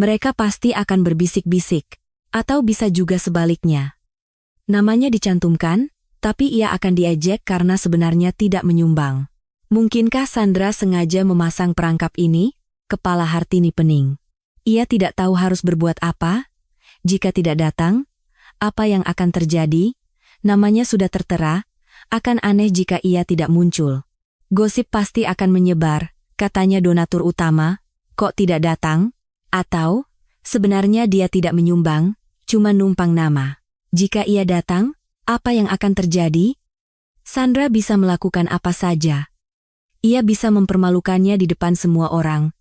Mereka pasti akan berbisik-bisik. Atau bisa juga sebaliknya. Namanya dicantumkan, tapi ia akan diejek karena sebenarnya tidak menyumbang. Mungkinkah Sandra sengaja memasang perangkap ini? Kepala Hartini pening. Ia tidak tahu harus berbuat apa. Jika tidak datang, apa yang akan terjadi? Namanya sudah tertera, akan aneh jika ia tidak muncul. Gosip pasti akan menyebar, katanya donatur utama, kok tidak datang? Atau, sebenarnya dia tidak menyumbang, cuma numpang nama. Jika ia datang, apa yang akan terjadi? Sandra bisa melakukan apa saja. Ia bisa mempermalukannya di depan semua orang.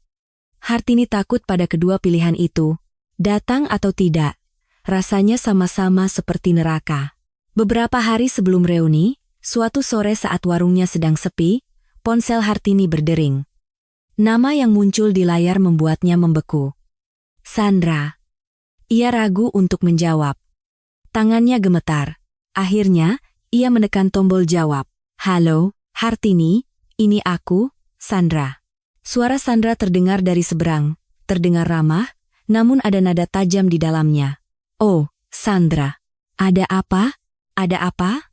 Hartini takut pada kedua pilihan itu. Datang atau tidak, rasanya sama-sama seperti neraka. Beberapa hari sebelum reuni, suatu sore saat warungnya sedang sepi, ponsel Hartini berdering. Nama yang muncul di layar membuatnya membeku. Sandra. Ia ragu untuk menjawab. Tangannya gemetar. Akhirnya, ia menekan tombol jawab. Halo, Hartini, ini aku, Sandra. Suara Sandra terdengar dari seberang, terdengar ramah, namun ada nada tajam di dalamnya. Oh, Sandra. Ada apa? Ada apa?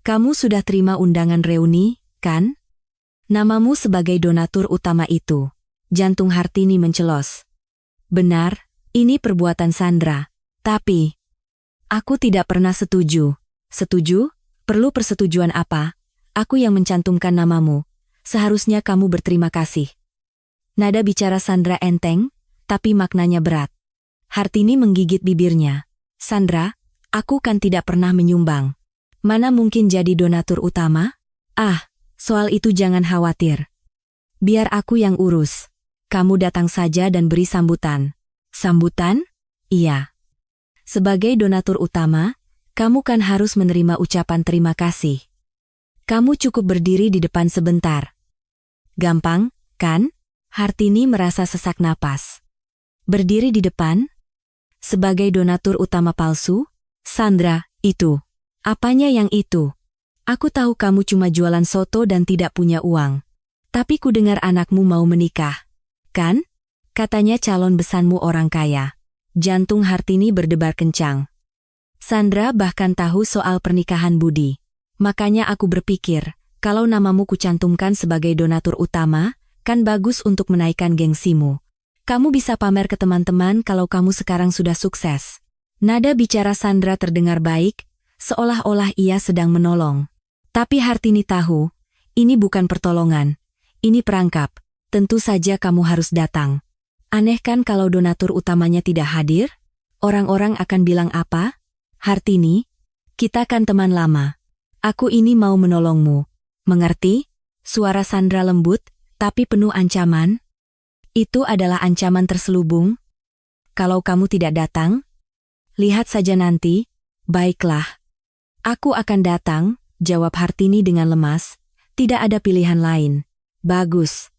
Kamu sudah terima undangan reuni, kan? Namamu sebagai donatur utama itu. Jantung Hartini mencelos. Benar, ini perbuatan Sandra. Tapi, aku tidak pernah setuju. Setuju? Perlu persetujuan apa? Aku yang mencantumkan namamu. Seharusnya kamu berterima kasih. Nada bicara Sandra enteng, tapi maknanya berat. Hartini menggigit bibirnya. Sandra, aku kan tidak pernah menyumbang. Mana mungkin jadi donatur utama? Ah, soal itu jangan khawatir. Biar aku yang urus. Kamu datang saja dan beri sambutan. Sambutan? Iya. Sebagai donatur utama, kamu kan harus menerima ucapan terima kasih. Kamu cukup berdiri di depan sebentar. Gampang, kan? Hartini merasa sesak napas. Berdiri di depan? Sebagai donatur utama palsu? Sandra, itu. Apanya yang itu? Aku tahu kamu cuma jualan soto dan tidak punya uang. Tapi ku dengar anakmu mau menikah. Kan? Katanya calon besanmu orang kaya. Jantung Hartini berdebar kencang. Sandra bahkan tahu soal pernikahan Budi. Makanya aku berpikir, kalau namamu kucantumkan sebagai donatur utama, kan bagus untuk menaikkan gengsimu. Kamu bisa pamer ke teman-teman kalau kamu sekarang sudah sukses. Nada bicara Sandra terdengar baik, seolah-olah ia sedang menolong. Tapi Hartini tahu, ini bukan pertolongan, ini perangkap. Tentu saja kamu harus datang. Aneh kan kalau donatur utamanya tidak hadir? Orang-orang akan bilang apa? Hartini, kita kan teman lama. Aku ini mau menolongmu. Mengerti? Suara Sandra lembut, tapi penuh ancaman. Itu adalah ancaman terselubung. Kalau kamu tidak datang, lihat saja nanti. Baiklah. Aku akan datang, jawab Hartini dengan lemas. Tidak ada pilihan lain. Bagus.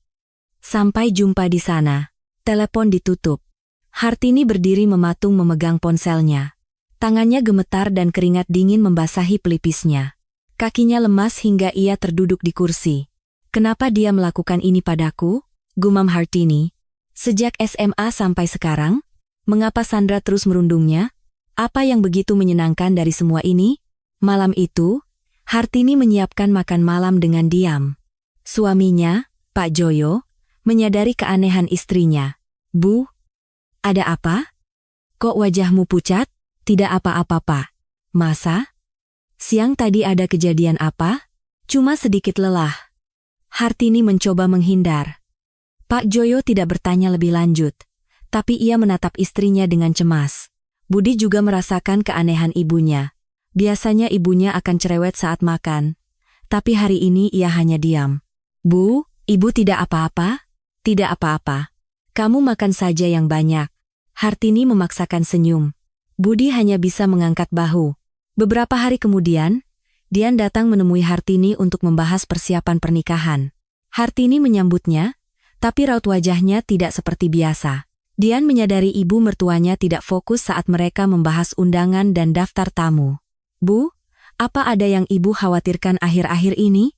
Sampai jumpa di sana. Telepon ditutup. Hartini berdiri mematung memegang ponselnya. Tangannya gemetar dan keringat dingin membasahi pelipisnya. Kakinya lemas hingga ia terduduk di kursi. Kenapa dia melakukan ini padaku? Gumam Hartini. Sejak SMA sampai sekarang, mengapa Sandra terus merundungnya? Apa yang begitu menyenangkan dari semua ini? Malam itu, Hartini menyiapkan makan malam dengan diam. Suaminya, Pak Joyo, menyadari keanehan istrinya. Bu, ada apa? Kok wajahmu pucat? Tidak apa-apa, Pak. Masa? Siang tadi ada kejadian apa? Cuma sedikit lelah. Hartini mencoba menghindar. Pak Joyo tidak bertanya lebih lanjut, tapi ia menatap istrinya dengan cemas. Budi juga merasakan keanehan ibunya. Biasanya ibunya akan cerewet saat makan, tapi hari ini ia hanya diam. Bu, ibu tidak apa-apa? Tidak apa-apa. Kamu makan saja yang banyak. Hartini memaksakan senyum. Budi hanya bisa mengangkat bahu. Beberapa hari kemudian, Dian datang menemui Hartini untuk membahas persiapan pernikahan. Hartini menyambutnya, tapi raut wajahnya tidak seperti biasa. Dian menyadari ibu mertuanya tidak fokus saat mereka membahas undangan dan daftar tamu. Bu, Apa ada yang ibu khawatirkan akhir-akhir ini?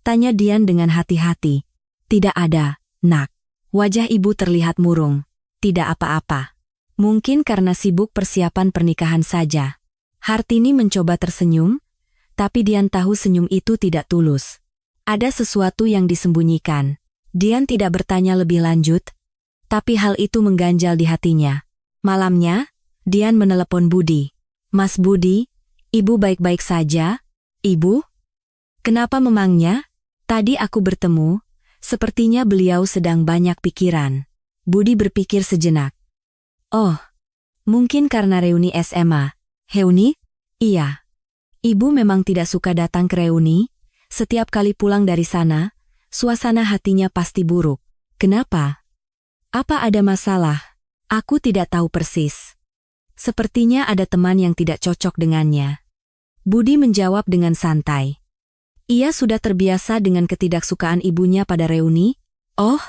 Tanya Dian dengan hati-hati. Tidak ada, nak. Wajah ibu terlihat murung. Tidak apa-apa. Mungkin karena sibuk persiapan pernikahan saja. Hartini mencoba tersenyum, tapi Dian tahu senyum itu tidak tulus. Ada sesuatu yang disembunyikan. Dian tidak bertanya lebih lanjut, tapi hal itu mengganjal di hatinya. Malamnya, Dian menelepon Budi. Mas Budi, ibu baik-baik saja? Ibu? Kenapa memangnya? Tadi aku bertemu, sepertinya beliau sedang banyak pikiran. Budi berpikir sejenak. Oh, mungkin karena reuni SMA. Reuni? Iya. Ibu memang tidak suka datang ke reuni. Setiap kali pulang dari sana, suasana hatinya pasti buruk. Kenapa? Apa ada masalah? Aku tidak tahu persis. Sepertinya ada teman yang tidak cocok dengannya. Budi menjawab dengan santai. Ia sudah terbiasa dengan ketidaksukaan ibunya pada reuni. Oh,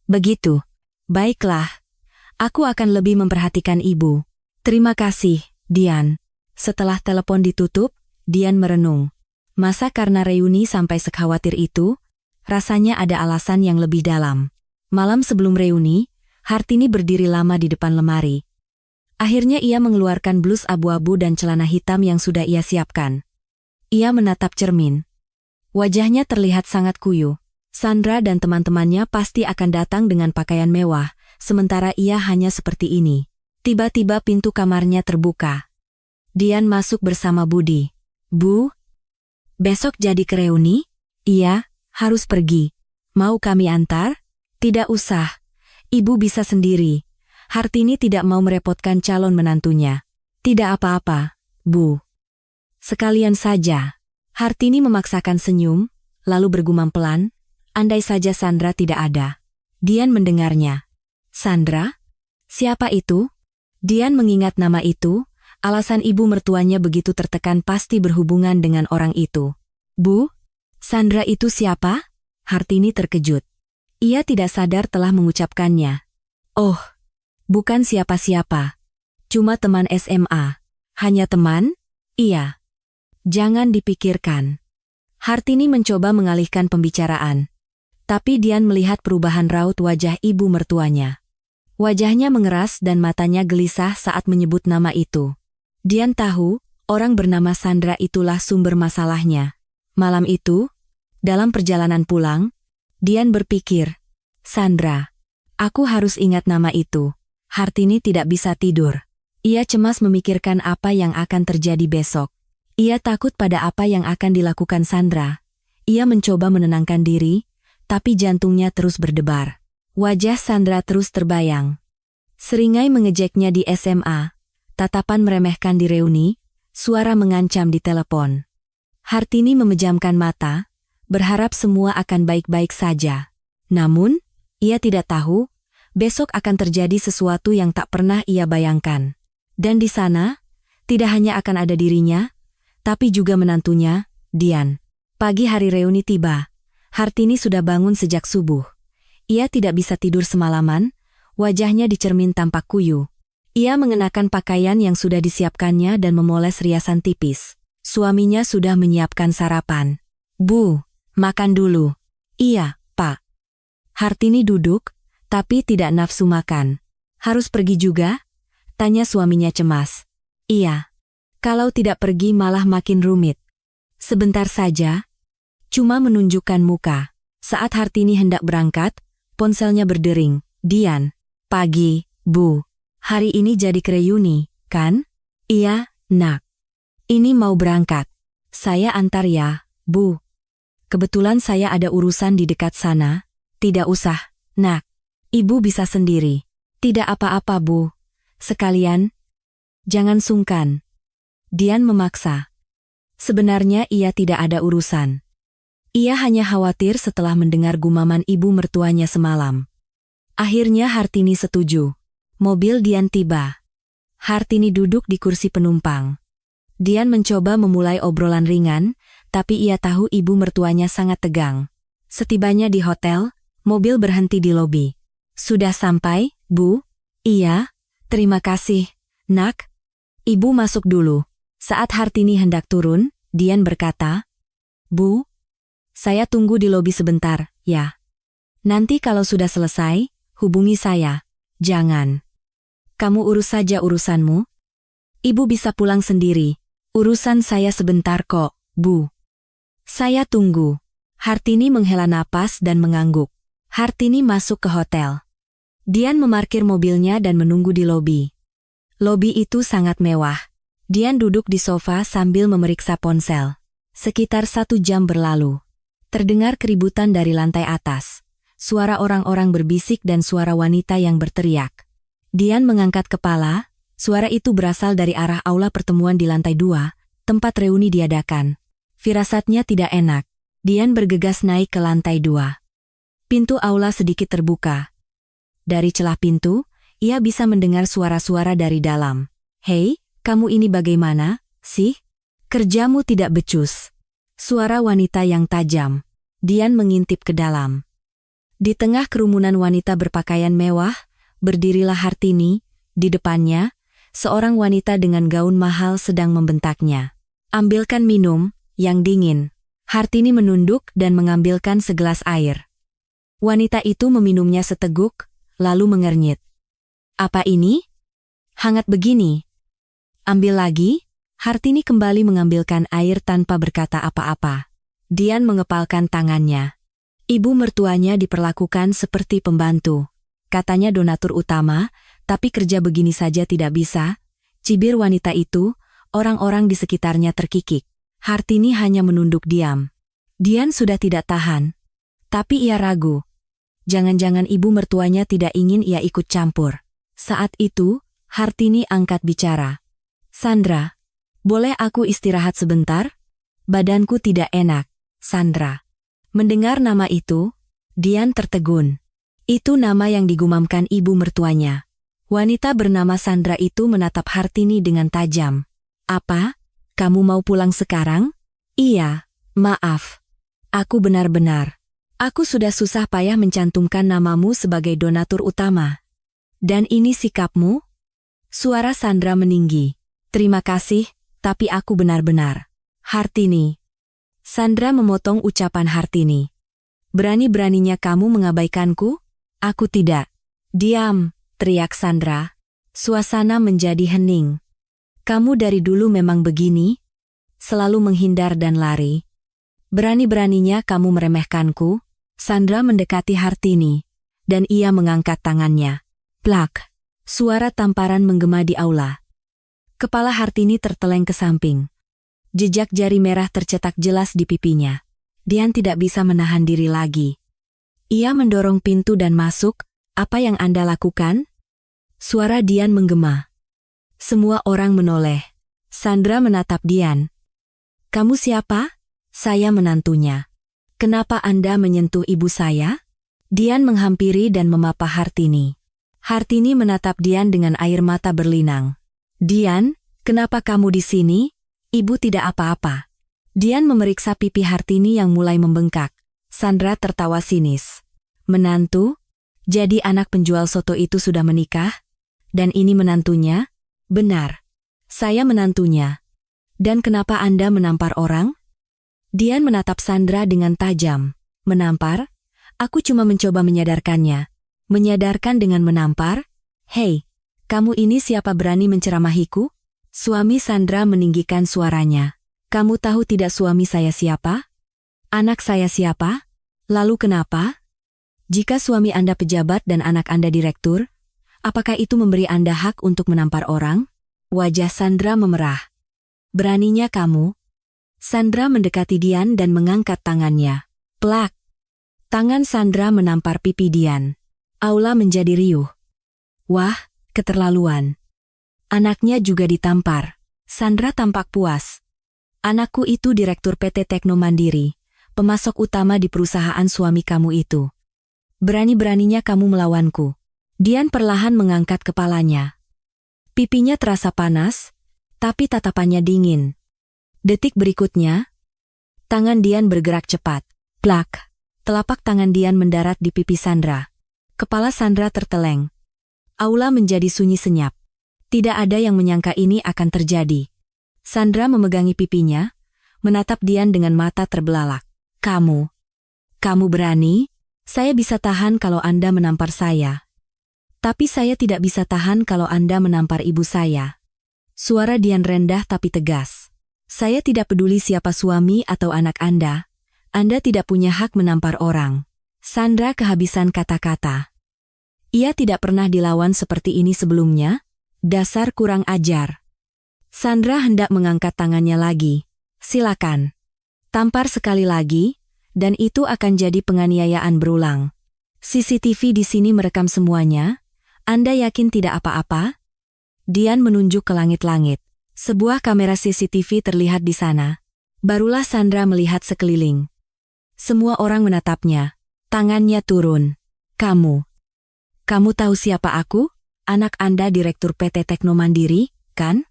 begitu. Baiklah. Aku akan lebih memperhatikan ibu. Terima kasih, Dian. Setelah telepon ditutup, Dian merenung. Masa karena reuni sampai sekhawatir itu? Rasanya ada alasan yang lebih dalam. Malam sebelum reuni, Hartini berdiri lama di depan lemari. Akhirnya ia mengeluarkan blus abu-abu dan celana hitam yang sudah ia siapkan. Ia menatap cermin. Wajahnya terlihat sangat kuyu. Sandra dan teman-temannya pasti akan datang dengan pakaian mewah, sementara ia hanya seperti ini. Tiba-tiba pintu kamarnya terbuka. Dian masuk bersama Budi. Bu, besok jadi ke reuni? Iya, harus pergi. Mau kami antar? Tidak usah. Ibu bisa sendiri. Hartini tidak mau merepotkan calon menantunya. Tidak apa-apa, Bu. Sekalian saja. Hartini memaksakan senyum, lalu bergumam pelan, andai saja Sandra tidak ada. Dian mendengarnya. Sandra? Siapa itu? Dian mengingat nama itu, alasan ibu mertuanya begitu tertekan pasti berhubungan dengan orang itu. Bu, Sandra itu siapa? Hartini terkejut. Ia tidak sadar telah mengucapkannya. Oh, bukan siapa-siapa. Cuma teman SMA. Hanya teman? Iya. Jangan dipikirkan. Hartini mencoba mengalihkan pembicaraan. Tapi Dian melihat perubahan raut wajah ibu mertuanya. Wajahnya mengeras dan matanya gelisah saat menyebut nama itu. Dian tahu, orang bernama Sandra itulah sumber masalahnya. Malam itu, dalam perjalanan pulang, Dian berpikir, Sandra, aku harus ingat nama itu. Hartini tidak bisa tidur. Ia cemas memikirkan apa yang akan terjadi besok. Ia takut pada apa yang akan dilakukan Sandra. Ia mencoba menenangkan diri, tapi jantungnya terus berdebar. Wajah Sandra terus terbayang. Seringai mengejeknya di SMA, tatapan meremehkan di reuni, suara mengancam di telepon. Hartini memejamkan mata, berharap semua akan baik-baik saja. Namun, ia tidak tahu, besok akan terjadi sesuatu yang tak pernah ia bayangkan. Dan di sana, tidak hanya akan ada dirinya, tapi juga menantunya, Dian. Pagi hari reuni tiba. Hartini sudah bangun sejak subuh. Ia tidak bisa tidur semalaman, wajahnya di cermin tampak kuyu. Ia mengenakan pakaian yang sudah disiapkannya dan memoles riasan tipis. Suaminya sudah menyiapkan sarapan. Bu, makan dulu. Iya, Pak. Hartini duduk, tapi tidak nafsu makan. Harus pergi juga? Tanya suaminya cemas. Iya. Kalau tidak pergi malah makin rumit. Sebentar saja. Cuma menunjukkan muka. Saat Hartini hendak berangkat, ponselnya berdering. Dian. Pagi, Bu. Hari ini jadi ke reuni, kan? Iya, nak. Ini mau berangkat. Saya antar ya, Bu. Kebetulan saya ada urusan di dekat sana. Tidak usah, nak. Ibu bisa sendiri. Tidak apa-apa, Bu. Sekalian, jangan sungkan. Dian memaksa. Sebenarnya ia tidak ada urusan. Ia hanya khawatir setelah mendengar gumaman ibu mertuanya semalam. Akhirnya Hartini setuju. Mobil Dian tiba. Hartini duduk di kursi penumpang. Dian mencoba memulai obrolan ringan, tapi ia tahu ibu mertuanya sangat tegang. Setibanya di hotel, mobil berhenti di lobi. Sudah sampai, Bu? Iya, terima kasih, nak. Ibu masuk dulu. Saat Hartini hendak turun, Dian berkata, "Bu, saya tunggu di lobi sebentar, ya. Nanti kalau sudah selesai, hubungi saya. Jangan. Kamu urus saja urusanmu. Ibu bisa pulang sendiri. Urusan saya sebentar kok, Bu." "Saya tunggu." Hartini menghela napas dan mengangguk. Hartini masuk ke hotel. Dian memarkir mobilnya dan menunggu di lobi. Lobi itu sangat mewah. Dian duduk di sofa sambil memeriksa ponsel. Sekitar 1 jam berlalu. Terdengar keributan dari lantai atas. Suara orang-orang berbisik dan suara wanita yang berteriak. Dian mengangkat kepala. Suara itu berasal dari arah aula pertemuan di lantai 2, tempat reuni diadakan. Firasatnya tidak enak. Dian bergegas naik ke lantai 2. Pintu aula sedikit terbuka. Dari celah pintu, ia bisa mendengar suara-suara dari dalam. "Hei, kamu ini bagaimana, sih? Kerjamu tidak becus." Suara wanita yang tajam. Dian mengintip ke dalam. Di tengah kerumunan wanita berpakaian mewah, berdirilah Hartini. Di depannya, seorang wanita dengan gaun mahal sedang membentaknya. "Ambilkan minum, yang dingin." Hartini menunduk dan mengambilkan segelas air. Wanita itu meminumnya seteguk, lalu mengernyit. "Apa ini? Hangat begini." "Ambil lagi." Hartini kembali mengambilkan air tanpa berkata apa-apa. Dian mengepalkan tangannya. Ibu mertuanya diperlakukan seperti pembantu. Katanya donatur utama, tapi kerja begini saja tidak bisa. Cibir wanita itu, orang-orang di sekitarnya terkikik. Hartini hanya menunduk diam. Dian sudah tidak tahan. Tapi ia ragu. Jangan-jangan ibu mertuanya tidak ingin ia ikut campur. Saat itu, Hartini angkat bicara. "Sandra, boleh aku istirahat sebentar? Badanku tidak enak." "Sandra." Mendengar nama itu, Dian tertegun. Itu nama yang digumamkan ibu mertuanya. Wanita bernama Sandra itu menatap Hartini dengan tajam. "Apa? Kamu mau pulang sekarang?" "Iya, maaf. Aku benar-benar. Aku sudah susah payah mencantumkan namamu sebagai donatur utama. Dan ini sikapmu?" Suara Sandra meninggi. "Terima kasih, tapi aku benar-benar." "Hartini." Sandra memotong ucapan Hartini. "Berani-beraninya kamu mengabaikanku?" "Aku tidak." "Diam," teriak Sandra. Suasana menjadi hening. "Kamu dari dulu memang begini? Selalu menghindar dan lari. Berani-beraninya kamu meremehkanku." Sandra mendekati Hartini, dan ia mengangkat tangannya. Plak! Suara tamparan menggema di aula. Kepala Hartini terteleng ke samping. Jejak jari merah tercetak jelas di pipinya. Dian tidak bisa menahan diri lagi. Ia mendorong pintu dan masuk. "Apa yang Anda lakukan?" Suara Dian menggema. Semua orang menoleh. Sandra menatap Dian. "Kamu siapa?" "Saya menantunya." "Kenapa Anda menyentuh ibu saya?" Dian menghampiri dan memapah Hartini. Hartini menatap Dian dengan air mata berlinang. "Dian, kenapa kamu di sini? Ibu tidak apa-apa." Dian memeriksa pipi Hartini yang mulai membengkak. Sandra tertawa sinis. "Menantu? Jadi anak penjual soto itu sudah menikah? Dan ini menantunya?" "Benar. Saya menantunya." "Dan kenapa Anda menampar orang?" Dian menatap Sandra dengan tajam. "Menampar? Aku cuma mencoba menyadarkannya." "Menyadarkan dengan menampar? Hei, kamu ini siapa berani menceramahiku?" Suami Sandra meninggikan suaranya. "Kamu tahu tidak suami saya siapa? Anak saya siapa? Lalu kenapa? Jika suami Anda pejabat dan anak Anda direktur, apakah itu memberi Anda hak untuk menampar orang?" Wajah Sandra memerah. "Beraninya kamu?" Sandra mendekati Dian dan mengangkat tangannya. Plak! Tangan Sandra menampar pipi Dian. Aula menjadi riuh. "Wah, keterlaluan. Anaknya juga ditampar." Sandra tampak puas. "Anakku itu direktur PT Tekno Mandiri, pemasok utama di perusahaan suami kamu itu. Berani-beraninya kamu melawanku." Dian perlahan mengangkat kepalanya. Pipinya terasa panas, tapi tatapannya dingin. Detik berikutnya, tangan Dian bergerak cepat. Plak! Telapak tangan Dian mendarat di pipi Sandra. Kepala Sandra terteleng. Aula menjadi sunyi senyap. Tidak ada yang menyangka ini akan terjadi. Sandra memegangi pipinya, menatap Dian dengan mata terbelalak. Kamu berani? Saya bisa tahan kalau Anda menampar saya. Tapi saya tidak bisa tahan kalau Anda menampar ibu saya. Suara Dian rendah tapi tegas. Saya tidak peduli siapa suami atau anak Anda. Anda tidak punya hak menampar orang. Sandra kehabisan kata-kata. Ia tidak pernah dilawan seperti ini sebelumnya. Dasar kurang ajar. Sandra hendak mengangkat tangannya lagi. Silakan. Tampar sekali lagi, dan itu akan jadi penganiayaan berulang. CCTV di sini merekam semuanya. Anda yakin tidak apa-apa? Dian menunjuk ke langit-langit. Sebuah kamera CCTV terlihat di sana. Barulah Sandra melihat sekeliling. Semua orang menatapnya. Tangannya turun. Kamu tahu siapa aku? Anak Anda Direktur PT Tekno Mandiri, kan?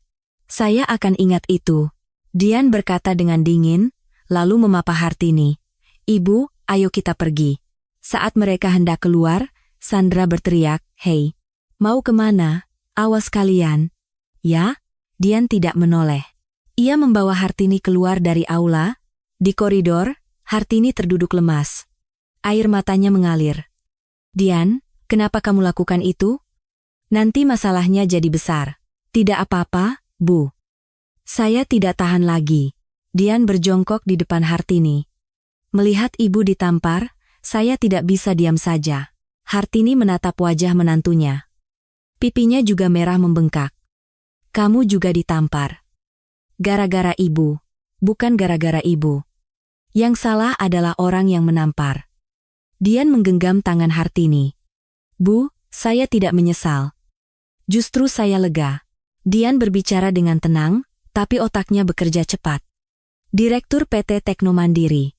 Saya akan ingat itu. Dian berkata dengan dingin, lalu memapa Hartini. Ibu, ayo kita pergi. Saat mereka hendak keluar, Sandra berteriak, hei, mau kemana? Awas kalian. Ya? Dian tidak menoleh. Ia membawa Hartini keluar dari aula. Di koridor, Hartini terduduk lemas. Air matanya mengalir. Dian, kenapa kamu lakukan itu? Nanti masalahnya jadi besar. Tidak apa-apa, Bu. Saya tidak tahan lagi. Dian berjongkok di depan Hartini. Melihat ibu ditampar, saya tidak bisa diam saja. Hartini menatap wajah menantunya. Pipinya juga merah membengkak. Kamu juga ditampar. Gara-gara ibu. Bukan gara-gara ibu. Yang salah adalah orang yang menampar. Dian menggenggam tangan Hartini. Bu, saya tidak menyesal. Justru saya lega. Dian berbicara dengan tenang, tapi otaknya bekerja cepat. Direktur PT Tekno Mandiri.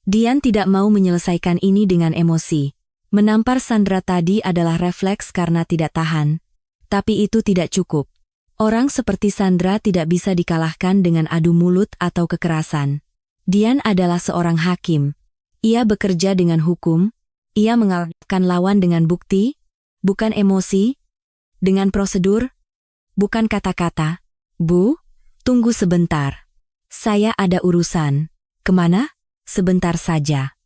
Dian tidak mau menyelesaikan ini dengan emosi. Menampar Sandra tadi adalah refleks karena tidak tahan. Tapi itu tidak cukup. Orang seperti Sandra tidak bisa dikalahkan dengan adu mulut atau kekerasan. Dian adalah seorang hakim. Ia bekerja dengan hukum. Ia mengalahkan lawan dengan bukti, bukan emosi, dengan prosedur, bukan kata-kata. Bu, tunggu sebentar. Saya ada urusan. Kemana? Sebentar saja.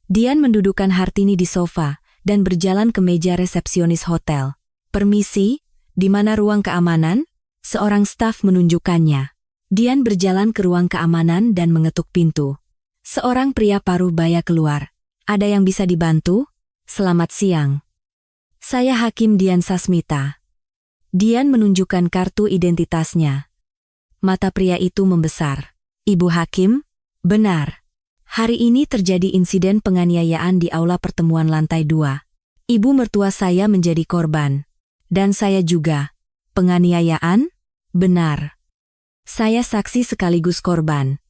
Dian mendudukkan Hartini di sofa dan berjalan ke meja resepsionis hotel. Permisi, di mana ruang keamanan? Seorang staf menunjukkannya. Dian berjalan ke ruang keamanan dan mengetuk pintu. Seorang pria paruh baya keluar. Ada yang bisa dibantu? Selamat siang. Saya Hakim Dian Sasmita. Dian menunjukkan kartu identitasnya. Mata pria itu membesar. Ibu Hakim? Benar. Hari ini terjadi insiden penganiayaan di aula pertemuan lantai 2. Ibu mertua saya menjadi korban. Dan saya juga. Penganiayaan? Benar. Saya saksi sekaligus korban.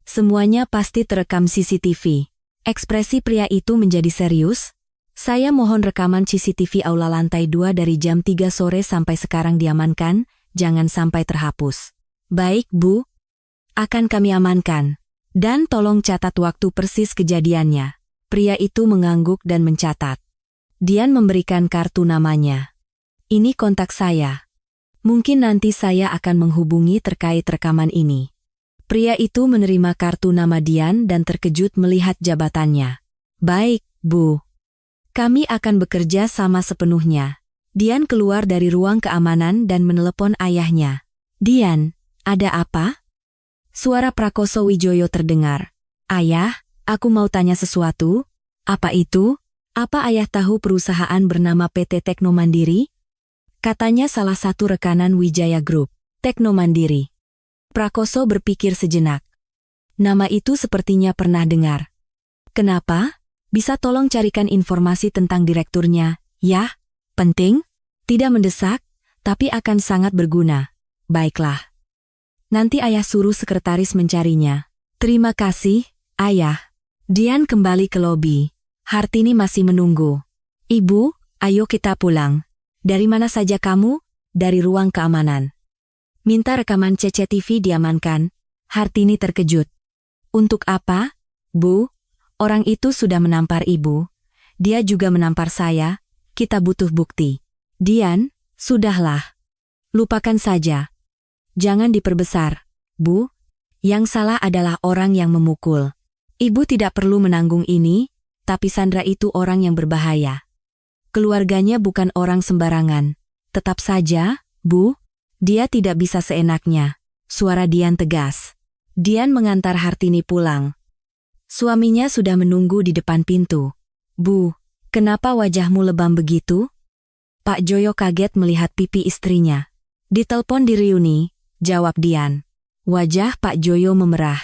Semuanya pasti terekam CCTV. Ekspresi pria itu menjadi serius. Saya mohon rekaman CCTV aula lantai 2 dari jam 3 sore sampai sekarang diamankan, jangan sampai terhapus. Baik, Bu. Akan kami amankan. Dan tolong catat waktu persis kejadiannya. Pria itu mengangguk dan mencatat. Dian memberikan kartu namanya. Ini kontak saya. Mungkin nanti saya akan menghubungi terkait rekaman ini. Pria itu menerima kartu nama Dian dan terkejut melihat jabatannya. Baik, Bu. Kami akan bekerja sama sepenuhnya. Dian keluar dari ruang keamanan dan menelepon ayahnya. Dian, ada apa? Suara Prakoso Wijoyo terdengar. Ayah, aku mau tanya sesuatu. Apa itu? Apa ayah tahu perusahaan bernama PT Tekno Mandiri? Katanya salah satu rekanan Wijaya Group, Tekno Mandiri. Prakoso berpikir sejenak. Nama itu sepertinya pernah dengar. Kenapa? Bisa tolong carikan informasi tentang direkturnya, ya? Penting? Tidak mendesak, tapi akan sangat berguna. Baiklah. Nanti ayah suruh sekretaris mencarinya. Terima kasih, ayah. Dian kembali ke lobi. Hartini masih menunggu. Ibu, ayo kita pulang. Dari mana saja kamu? Dari ruang keamanan. Minta rekaman CCTV diamankan. Hartini terkejut. Untuk apa? Bu, orang itu sudah menampar ibu. Dia juga menampar saya. Kita butuh bukti. Dian, sudahlah. Lupakan saja. Jangan diperbesar. Bu, Yang salah adalah orang yang memukul. Ibu tidak perlu menanggung ini, tapi Sandra itu orang yang berbahaya. Keluarganya bukan orang sembarangan. Tetap saja, Bu, dia tidak bisa seenaknya. Suara Dian tegas. Dian mengantar Hartini pulang. Suaminya sudah menunggu di depan pintu. Bu, kenapa wajahmu lebam begitu? Pak Joyo kaget melihat pipi istrinya. Ditelepon di reuni, jawab Dian. Wajah Pak Joyo memerah.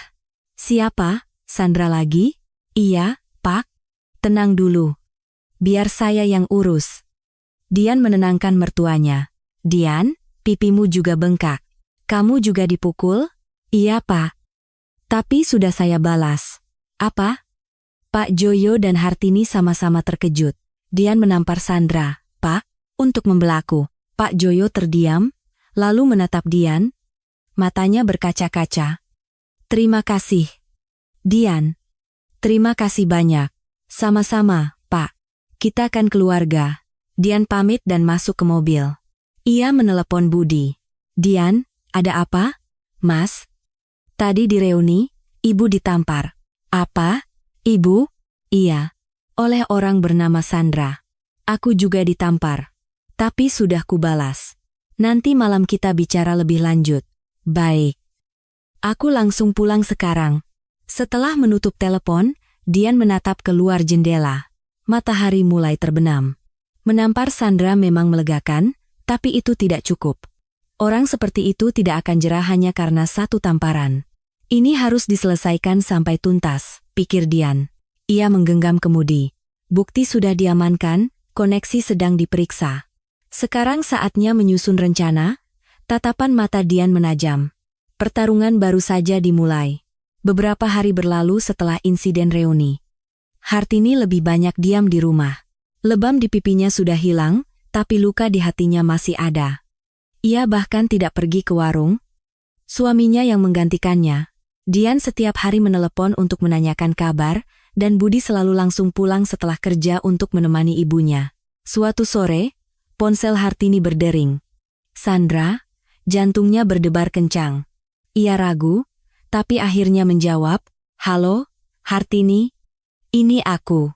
Siapa? Sandra lagi? Iya, Pak. Tenang dulu. Biar saya yang urus. Dian menenangkan mertuanya. Dian, pipimu juga bengkak. Kamu juga dipukul? Iya, Pak. Tapi sudah saya balas. Apa? Pak Joyo dan Hartini sama-sama terkejut. Dian menampar Sandra. Pak, untuk membelaku. Pak Joyo terdiam, lalu menatap Dian. Matanya berkaca-kaca. Terima kasih. Dian. Terima kasih banyak. Sama-sama, Pak. Kita kan keluarga. Dian pamit dan masuk ke mobil. Ia menelepon Budi. Dian, ada apa? Mas? Tadi di reuni, ibu ditampar. Apa? Ibu? Iya. Oleh orang bernama Sandra. Aku juga ditampar. Tapi sudah kubalas. Nanti malam kita bicara lebih lanjut. Baik. Aku langsung pulang sekarang. Setelah menutup telepon, Dian menatap keluar jendela. Matahari mulai terbenam. Menampar Sandra memang melegakan, tapi itu tidak cukup. Orang seperti itu tidak akan jerah hanya karena satu tamparan. Ini harus diselesaikan sampai tuntas, pikir Dian. Ia menggenggam kemudi. Bukti sudah diamankan, koneksi sedang diperiksa. Sekarang saatnya menyusun rencana. Tatapan mata Dian menajam. Pertarungan baru saja dimulai. Beberapa hari berlalu setelah insiden reuni. Hartini lebih banyak diam di rumah. Lebam di pipinya sudah hilang, tapi luka di hatinya masih ada. Ia bahkan tidak pergi ke warung. Suaminya yang menggantikannya. Dian setiap hari menelepon untuk menanyakan kabar, dan Budi selalu langsung pulang setelah kerja untuk menemani ibunya. Suatu sore, ponsel Hartini berdering. Sandra, jantungnya berdebar kencang. Ia ragu, tapi akhirnya menjawab, "Halo, Hartini, ini aku."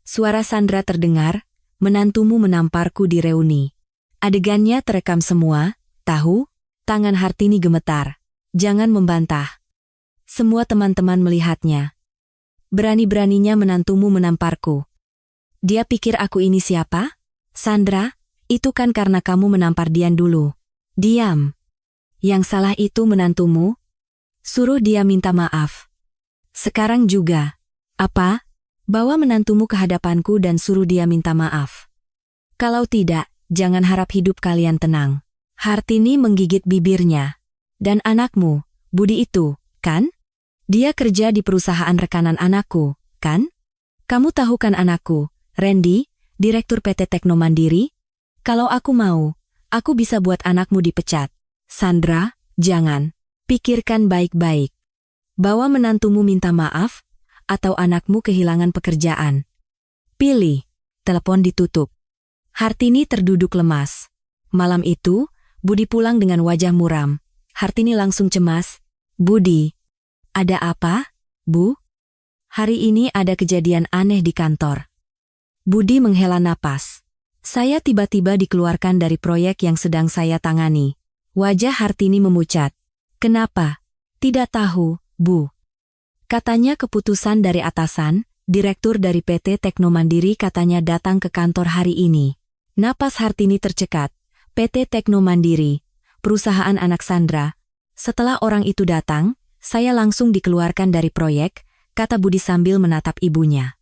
Suara Sandra terdengar, "Menantumu menamparku di reuni." Adegannya terekam semua, tahu? Tangan Hartini gemetar. Jangan membantah. Semua teman-teman melihatnya. Berani-beraninya menantumu menamparku. Dia pikir aku ini siapa? Sandra, itu kan karena kamu menampar Dian dulu. Diam. Yang salah itu menantumu. Suruh dia minta maaf. Sekarang juga. Apa? Bawa menantumu ke hadapanku dan suruh dia minta maaf. Kalau tidak, jangan harap hidup kalian tenang. Hartini menggigit bibirnya. Dan anakmu, Budi itu, kan? Dia kerja di perusahaan rekanan anakku, kan? Kamu tahu kan anakku, Randy, Direktur PT Tekno Mandiri? Kalau aku mau, aku bisa buat anakmu dipecat. Sandra, jangan. Pikirkan baik-baik. Bawa menantumu minta maaf, atau anakmu kehilangan pekerjaan. Pilih. Telepon ditutup. Hartini terduduk lemas. Malam itu, Budi pulang dengan wajah muram. Hartini langsung cemas. Budi. Ada apa, Bu? Hari ini ada kejadian aneh di kantor. Budi menghela napas. Saya tiba-tiba dikeluarkan dari proyek yang sedang saya tangani. Wajah Hartini memucat. Kenapa? Tidak tahu, Bu. Katanya keputusan dari atasan, direktur dari PT Tekno Mandiri katanya datang ke kantor hari ini. Napas Hartini tercekat. PT Tekno Mandiri, perusahaan anak Sandra. Setelah orang itu datang, saya langsung dikeluarkan dari proyek, kata Budi sambil menatap ibunya.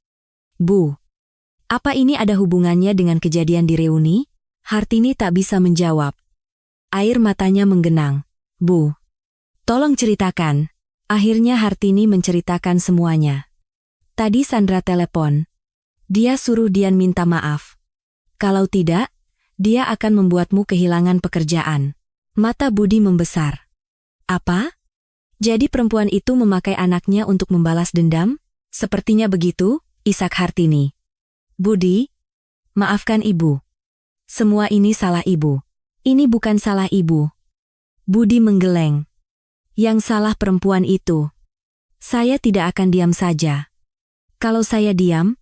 Bu, apa ini ada hubungannya dengan kejadian di reuni? Hartini tak bisa menjawab. Air matanya menggenang. Bu, tolong ceritakan. Akhirnya Hartini menceritakan semuanya. Tadi Sandra telepon. Dia suruh Dian minta maaf. Kalau tidak, dia akan membuatmu kehilangan pekerjaan. Mata Budi membesar. Apa? Jadi perempuan itu memakai anaknya untuk membalas dendam? Sepertinya begitu, isak Hartini. Budi, maafkan ibu. Semua ini salah ibu. Ini bukan salah ibu. Budi menggeleng. Yang salah perempuan itu. Saya tidak akan diam saja. Kalau saya diam,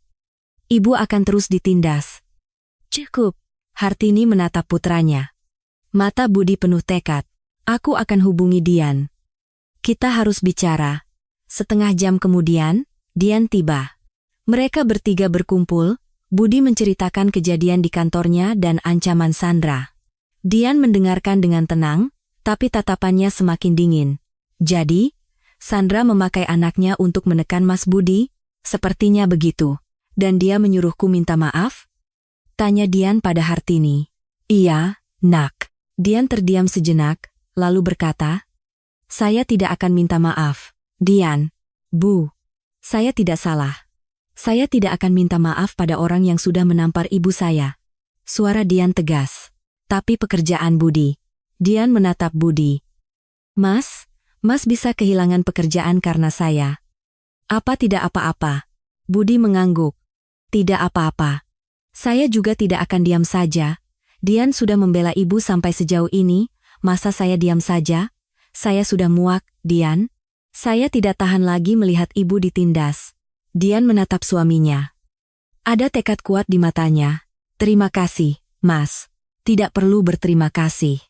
ibu akan terus ditindas. Cukup. Hartini menatap putranya. Mata Budi penuh tekad. Aku akan hubungi Dian. Kita harus bicara. Setengah jam kemudian, Dian tiba. Mereka bertiga berkumpul, Budi menceritakan kejadian di kantornya dan ancaman Sandra. Dian mendengarkan dengan tenang, tapi tatapannya semakin dingin. Jadi, Sandra memakai anaknya untuk menekan Mas Budi? Sepertinya begitu. Dan dia menyuruhku minta maaf? Tanya Dian pada Hartini. Iya, nak. Dian terdiam sejenak, lalu berkata, saya tidak akan minta maaf. Dian, Bu, saya tidak salah. Saya tidak akan minta maaf pada orang yang sudah menampar ibu saya. Suara Dian tegas. Tapi pekerjaan Budi. Dian menatap Budi. Mas bisa kehilangan pekerjaan karena saya. Apa tidak apa-apa? Budi mengangguk. Tidak apa-apa. Saya juga tidak akan diam saja. Dian sudah membela ibu sampai sejauh ini, masa saya diam saja? Saya sudah muak, Dian. Saya tidak tahan lagi melihat ibu ditindas. Dian menatap suaminya. Ada tekad kuat di matanya. Terima kasih, Mas. Tidak perlu berterima kasih.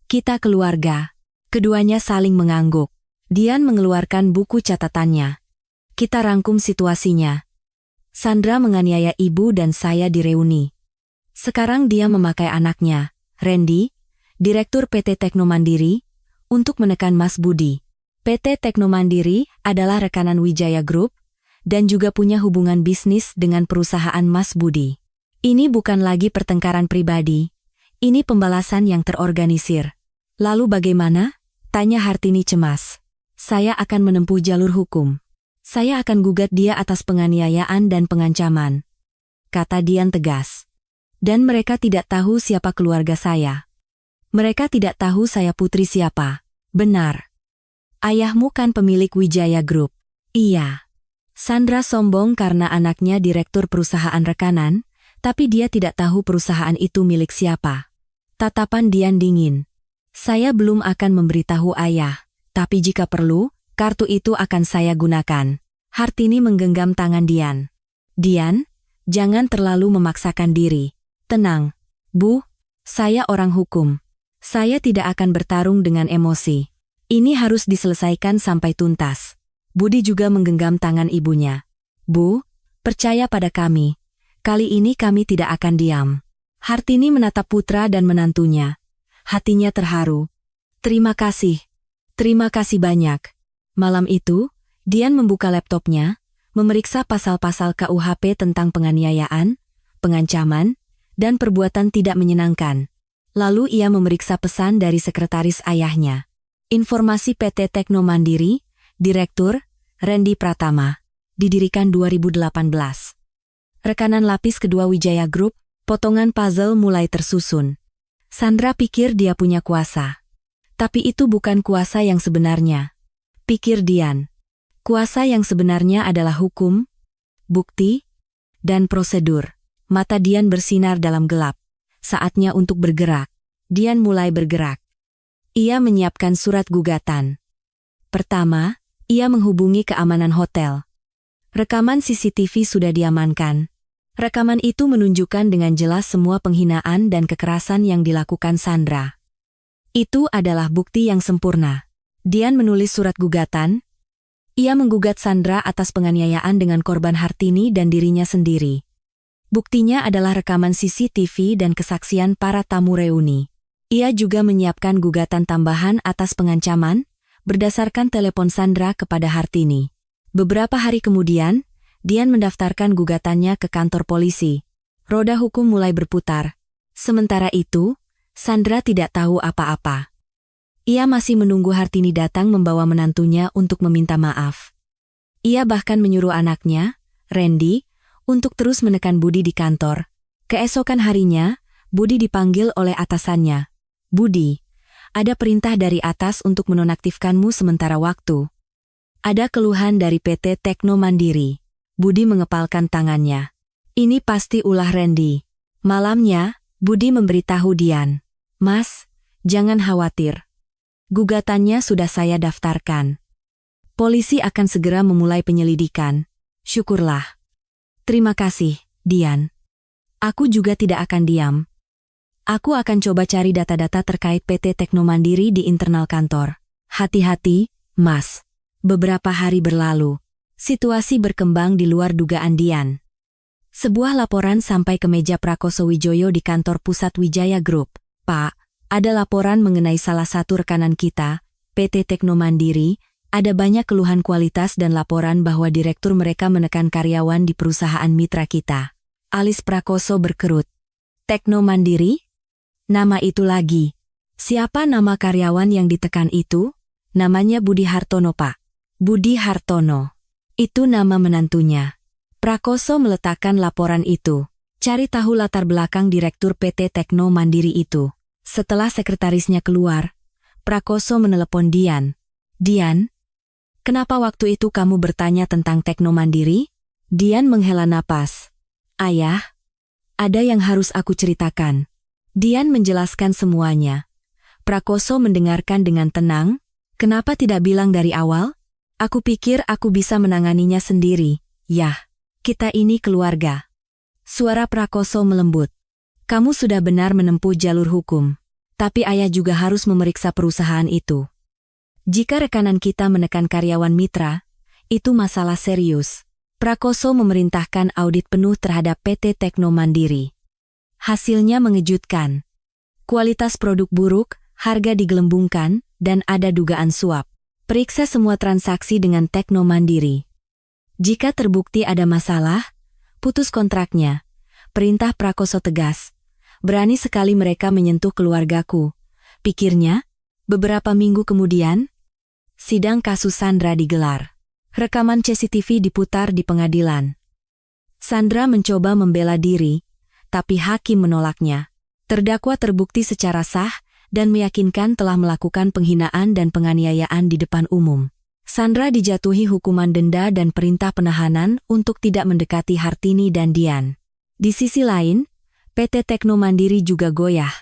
Kita keluarga. Keduanya saling mengangguk. Dian mengeluarkan buku catatannya. Kita rangkum situasinya. Sandra menganiaya ibu dan saya di reuni. Sekarang dia memakai anaknya, Randy, Direktur PT Tekno Mandiri, untuk menekan Mas Budi. PT Tekno Mandiri adalah rekanan Wijaya Group, dan juga punya hubungan bisnis dengan perusahaan Mas Budi. Ini bukan lagi pertengkaran pribadi, ini pembalasan yang terorganisir. Lalu bagaimana? Tanya Hartini cemas. Saya akan menempuh jalur hukum. Saya akan gugat dia atas penganiayaan dan pengancaman. Kata Dian tegas. Dan mereka tidak tahu siapa keluarga saya. Mereka tidak tahu saya putri siapa. Benar. Ayahmu kan pemilik Wijaya Group. Iya. Sandra sombong karena anaknya direktur perusahaan rekanan, tapi dia tidak tahu perusahaan itu milik siapa. Tatapan Dian dingin. Saya belum akan memberitahu ayah, tapi jika perlu, kartu itu akan saya gunakan. Hartini menggenggam tangan Dian. Dian, jangan terlalu memaksakan diri. Tenang. Bu, saya orang hukum. Saya tidak akan bertarung dengan emosi. Ini harus diselesaikan sampai tuntas. Budi juga menggenggam tangan ibunya. Bu, percaya pada kami. Kali ini kami tidak akan diam. Hartini menatap putra dan menantunya. Hatinya terharu. Terima kasih. Terima kasih banyak. Malam itu, Dian membuka laptopnya, memeriksa pasal-pasal KUHP tentang penganiayaan, pengancaman, dan perbuatan tidak menyenangkan. Lalu ia memeriksa pesan dari sekretaris ayahnya. Informasi PT Tekno Mandiri, Direktur, Randy Pratama, didirikan 2018. Rekanan lapis kedua Wijaya Group, potongan puzzle mulai tersusun. Sandra pikir dia punya kuasa. Tapi itu bukan kuasa yang sebenarnya. Pikir Dian. Kuasa yang sebenarnya adalah hukum, bukti, dan prosedur. Mata Dian bersinar dalam gelap. Saatnya untuk bergerak. Dian mulai bergerak. Ia menyiapkan surat gugatan. Pertama, ia menghubungi keamanan hotel. Rekaman CCTV sudah diamankan. Rekaman itu menunjukkan dengan jelas semua penghinaan dan kekerasan yang dilakukan Sandra. Itu adalah bukti yang sempurna. Dian menulis surat gugatan. Ia menggugat Sandra atas penganiayaan dengan korban Hartini dan dirinya sendiri. Buktinya adalah rekaman CCTV dan kesaksian para tamu reuni. Ia juga menyiapkan gugatan tambahan atas pengancaman, berdasarkan telepon Sandra kepada Hartini. Beberapa hari kemudian, Dian mendaftarkan gugatannya ke kantor polisi. Roda hukum mulai berputar. Sementara itu, Sandra tidak tahu apa-apa. Ia masih menunggu Hartini datang membawa menantunya untuk meminta maaf. Ia bahkan menyuruh anaknya, Randy, untuk terus menekan Budi di kantor. Keesokan harinya, Budi dipanggil oleh atasannya. Budi, ada perintah dari atas untuk menonaktifkanmu sementara waktu. Ada keluhan dari PT Tekno Mandiri. Budi mengepalkan tangannya. Ini pasti ulah Randy. Malamnya, Budi memberitahu Dian. Mas, jangan khawatir. Gugatannya sudah saya daftarkan. Polisi akan segera memulai penyelidikan. Syukurlah. Terima kasih, Dian. Aku juga tidak akan diam. Aku akan coba cari data-data terkait PT Tekno Mandiri di internal kantor. Hati-hati, Mas. Beberapa hari berlalu. Situasi berkembang di luar dugaan Dian. Sebuah laporan sampai ke meja Prakoso Wijoyo di kantor pusat Wijaya Group. Pak, ada laporan mengenai salah satu rekanan kita, PT Tekno Mandiri, ada banyak keluhan kualitas dan laporan bahwa direktur mereka menekan karyawan di perusahaan mitra kita. Alis Prakoso berkerut. Tekno Mandiri? Nama itu lagi. Siapa nama karyawan yang ditekan itu? Namanya Budi Hartono, Pak. Budi Hartono. Itu nama menantunya. Prakoso meletakkan laporan itu. Cari tahu latar belakang direktur PT Tekno Mandiri itu. Setelah sekretarisnya keluar, Prakoso menelepon Dian. Dian, kenapa waktu itu kamu bertanya tentang Tekno Mandiri? Dian menghela napas. Ayah, ada yang harus aku ceritakan. Dian menjelaskan semuanya. Prakoso mendengarkan dengan tenang. Kenapa tidak bilang dari awal? Aku pikir aku bisa menanganinya sendiri. Yah, kita ini keluarga. Suara Prakoso melembut. Kamu sudah benar menempuh jalur hukum. Tapi ayah juga harus memeriksa perusahaan itu. Jika rekanan kita menekan karyawan mitra, itu masalah serius. Prakoso memerintahkan audit penuh terhadap PT Tekno Mandiri. Hasilnya mengejutkan. Kualitas produk buruk, harga digelembungkan, dan ada dugaan suap. Periksa semua transaksi dengan Tekno Mandiri. Jika terbukti ada masalah, putus kontraknya. Perintah Prakoso tegas. Berani sekali mereka menyentuh keluargaku. Pikirnya, beberapa minggu kemudian, sidang kasus Sandra digelar. Rekaman CCTV diputar di pengadilan. Sandra mencoba membela diri, tapi hakim menolaknya. Terdakwa terbukti secara sah dan meyakinkan telah melakukan penghinaan dan penganiayaan di depan umum. Sandra dijatuhi hukuman denda dan perintah penahanan untuk tidak mendekati Hartini dan Dian. Di sisi lain, PT Tekno Mandiri juga goyah.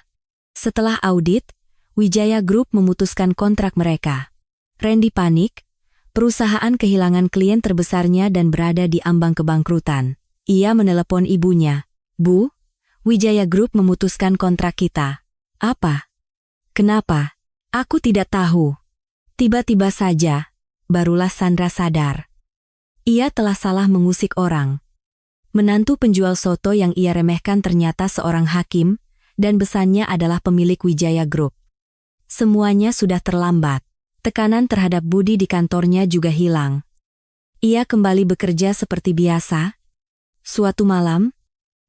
Setelah audit, Wijaya Group memutuskan kontrak mereka. Randy panik, perusahaan kehilangan klien terbesarnya dan berada di ambang kebangkrutan. Ia menelepon ibunya. Bu, Wijaya Group memutuskan kontrak kita. Apa? Kenapa? Aku tidak tahu. Tiba-tiba saja, barulah Sandra sadar. Ia telah salah mengusik orang. Menantu penjual soto yang ia remehkan ternyata seorang hakim, dan besannya adalah pemilik Wijaya Group. Semuanya sudah terlambat. Tekanan terhadap Budi di kantornya juga hilang. Ia kembali bekerja seperti biasa. Suatu malam,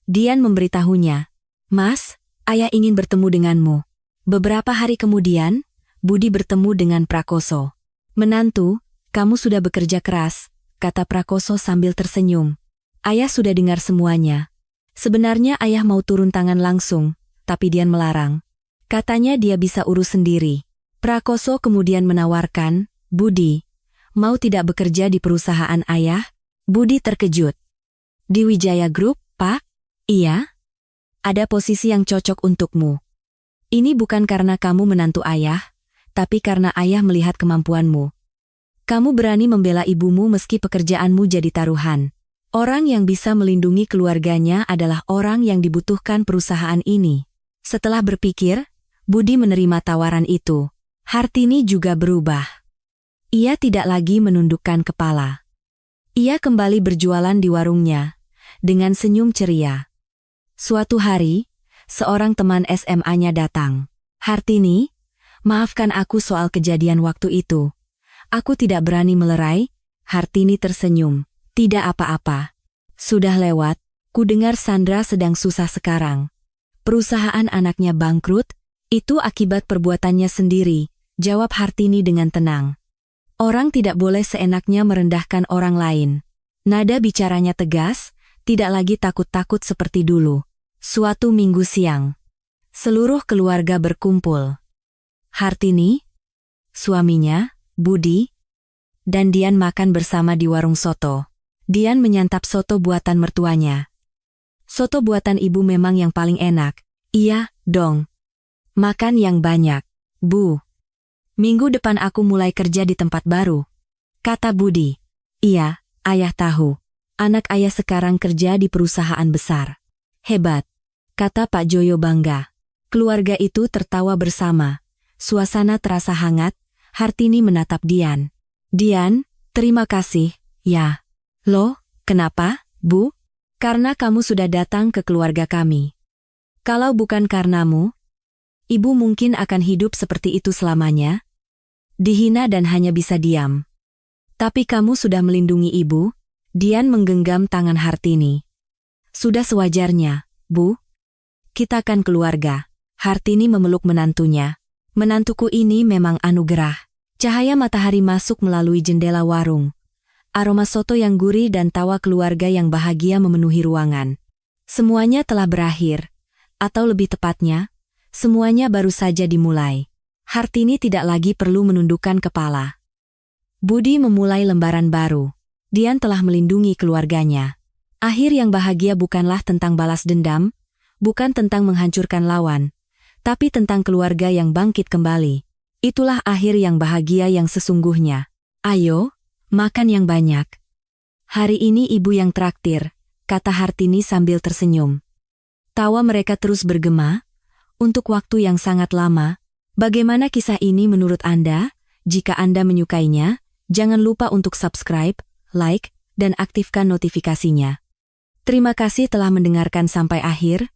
Dian memberitahunya, Mas, ayah ingin bertemu denganmu. Beberapa hari kemudian, Budi bertemu dengan Prakoso. Menantu, kamu sudah bekerja keras, kata Prakoso sambil tersenyum. Ayah sudah dengar semuanya. Sebenarnya ayah mau turun tangan langsung, tapi Dian melarang. Katanya dia bisa urus sendiri. Prakoso kemudian menawarkan, Budi, mau tidak bekerja di perusahaan ayah? Budi terkejut. Di Wijaya Group, Pak? Iya? Ada posisi yang cocok untukmu. Ini bukan karena kamu menantu ayah, tapi karena ayah melihat kemampuanmu. Kamu berani membela ibumu meski pekerjaanmu jadi taruhan. Orang yang bisa melindungi keluarganya adalah orang yang dibutuhkan perusahaan ini. Setelah berpikir, Budi menerima tawaran itu. Hartini juga berubah. Ia tidak lagi menundukkan kepala. Ia kembali berjualan di warungnya, dengan senyum ceria. Suatu hari, seorang teman SMA-nya datang. Hartini, maafkan aku soal kejadian waktu itu. Aku tidak berani melerai. Hartini tersenyum. Tidak apa-apa. Sudah lewat. Ku dengar Sandra sedang susah sekarang. Perusahaan anaknya bangkrut. Itu akibat perbuatannya sendiri, jawab Hartini dengan tenang. Orang tidak boleh seenaknya merendahkan orang lain. Nada bicaranya tegas, tidak lagi takut-takut seperti dulu. Suatu minggu siang, seluruh keluarga berkumpul. Hartini, suaminya, Budi, dan Dian makan bersama di warung soto. Dian menyantap soto buatan mertuanya. Soto buatan ibu memang yang paling enak. Iya, dong. Makan yang banyak, Bu. Minggu depan aku mulai kerja di tempat baru, kata Budi. Iya, ayah tahu. Anak ayah sekarang kerja di perusahaan besar. Hebat, kata Pak Joyo bangga. Keluarga itu tertawa bersama. Suasana terasa hangat. Hartini menatap Dian. Dian, terima kasih, ya. Loh, kenapa, Bu? Karena kamu sudah datang ke keluarga kami. Kalau bukan karenamu, Ibu mungkin akan hidup seperti itu selamanya. Dihina dan hanya bisa diam. Tapi kamu sudah melindungi Ibu. Dian menggenggam tangan Hartini. Sudah sewajarnya, Bu. Kita kan keluarga. Hartini memeluk menantunya. Menantuku ini memang anugerah. Cahaya matahari masuk melalui jendela warung. Aroma soto yang gurih dan tawa keluarga yang bahagia memenuhi ruangan. Semuanya telah berakhir. Atau lebih tepatnya, semuanya baru saja dimulai. Hartini tidak lagi perlu menundukkan kepala. Budi memulai lembaran baru. Dian telah melindungi keluarganya. Akhir yang bahagia bukanlah tentang balas dendam, bukan tentang menghancurkan lawan, tapi tentang keluarga yang bangkit kembali. Itulah akhir yang bahagia yang sesungguhnya. Ayo, makan yang banyak. Hari ini ibu yang traktir, kata Hartini sambil tersenyum. Tawa mereka terus bergema, untuk waktu yang sangat lama. Bagaimana kisah ini menurut Anda? Jika Anda menyukainya, jangan lupa untuk subscribe, like, dan aktifkan notifikasinya. Terima kasih telah mendengarkan sampai akhir.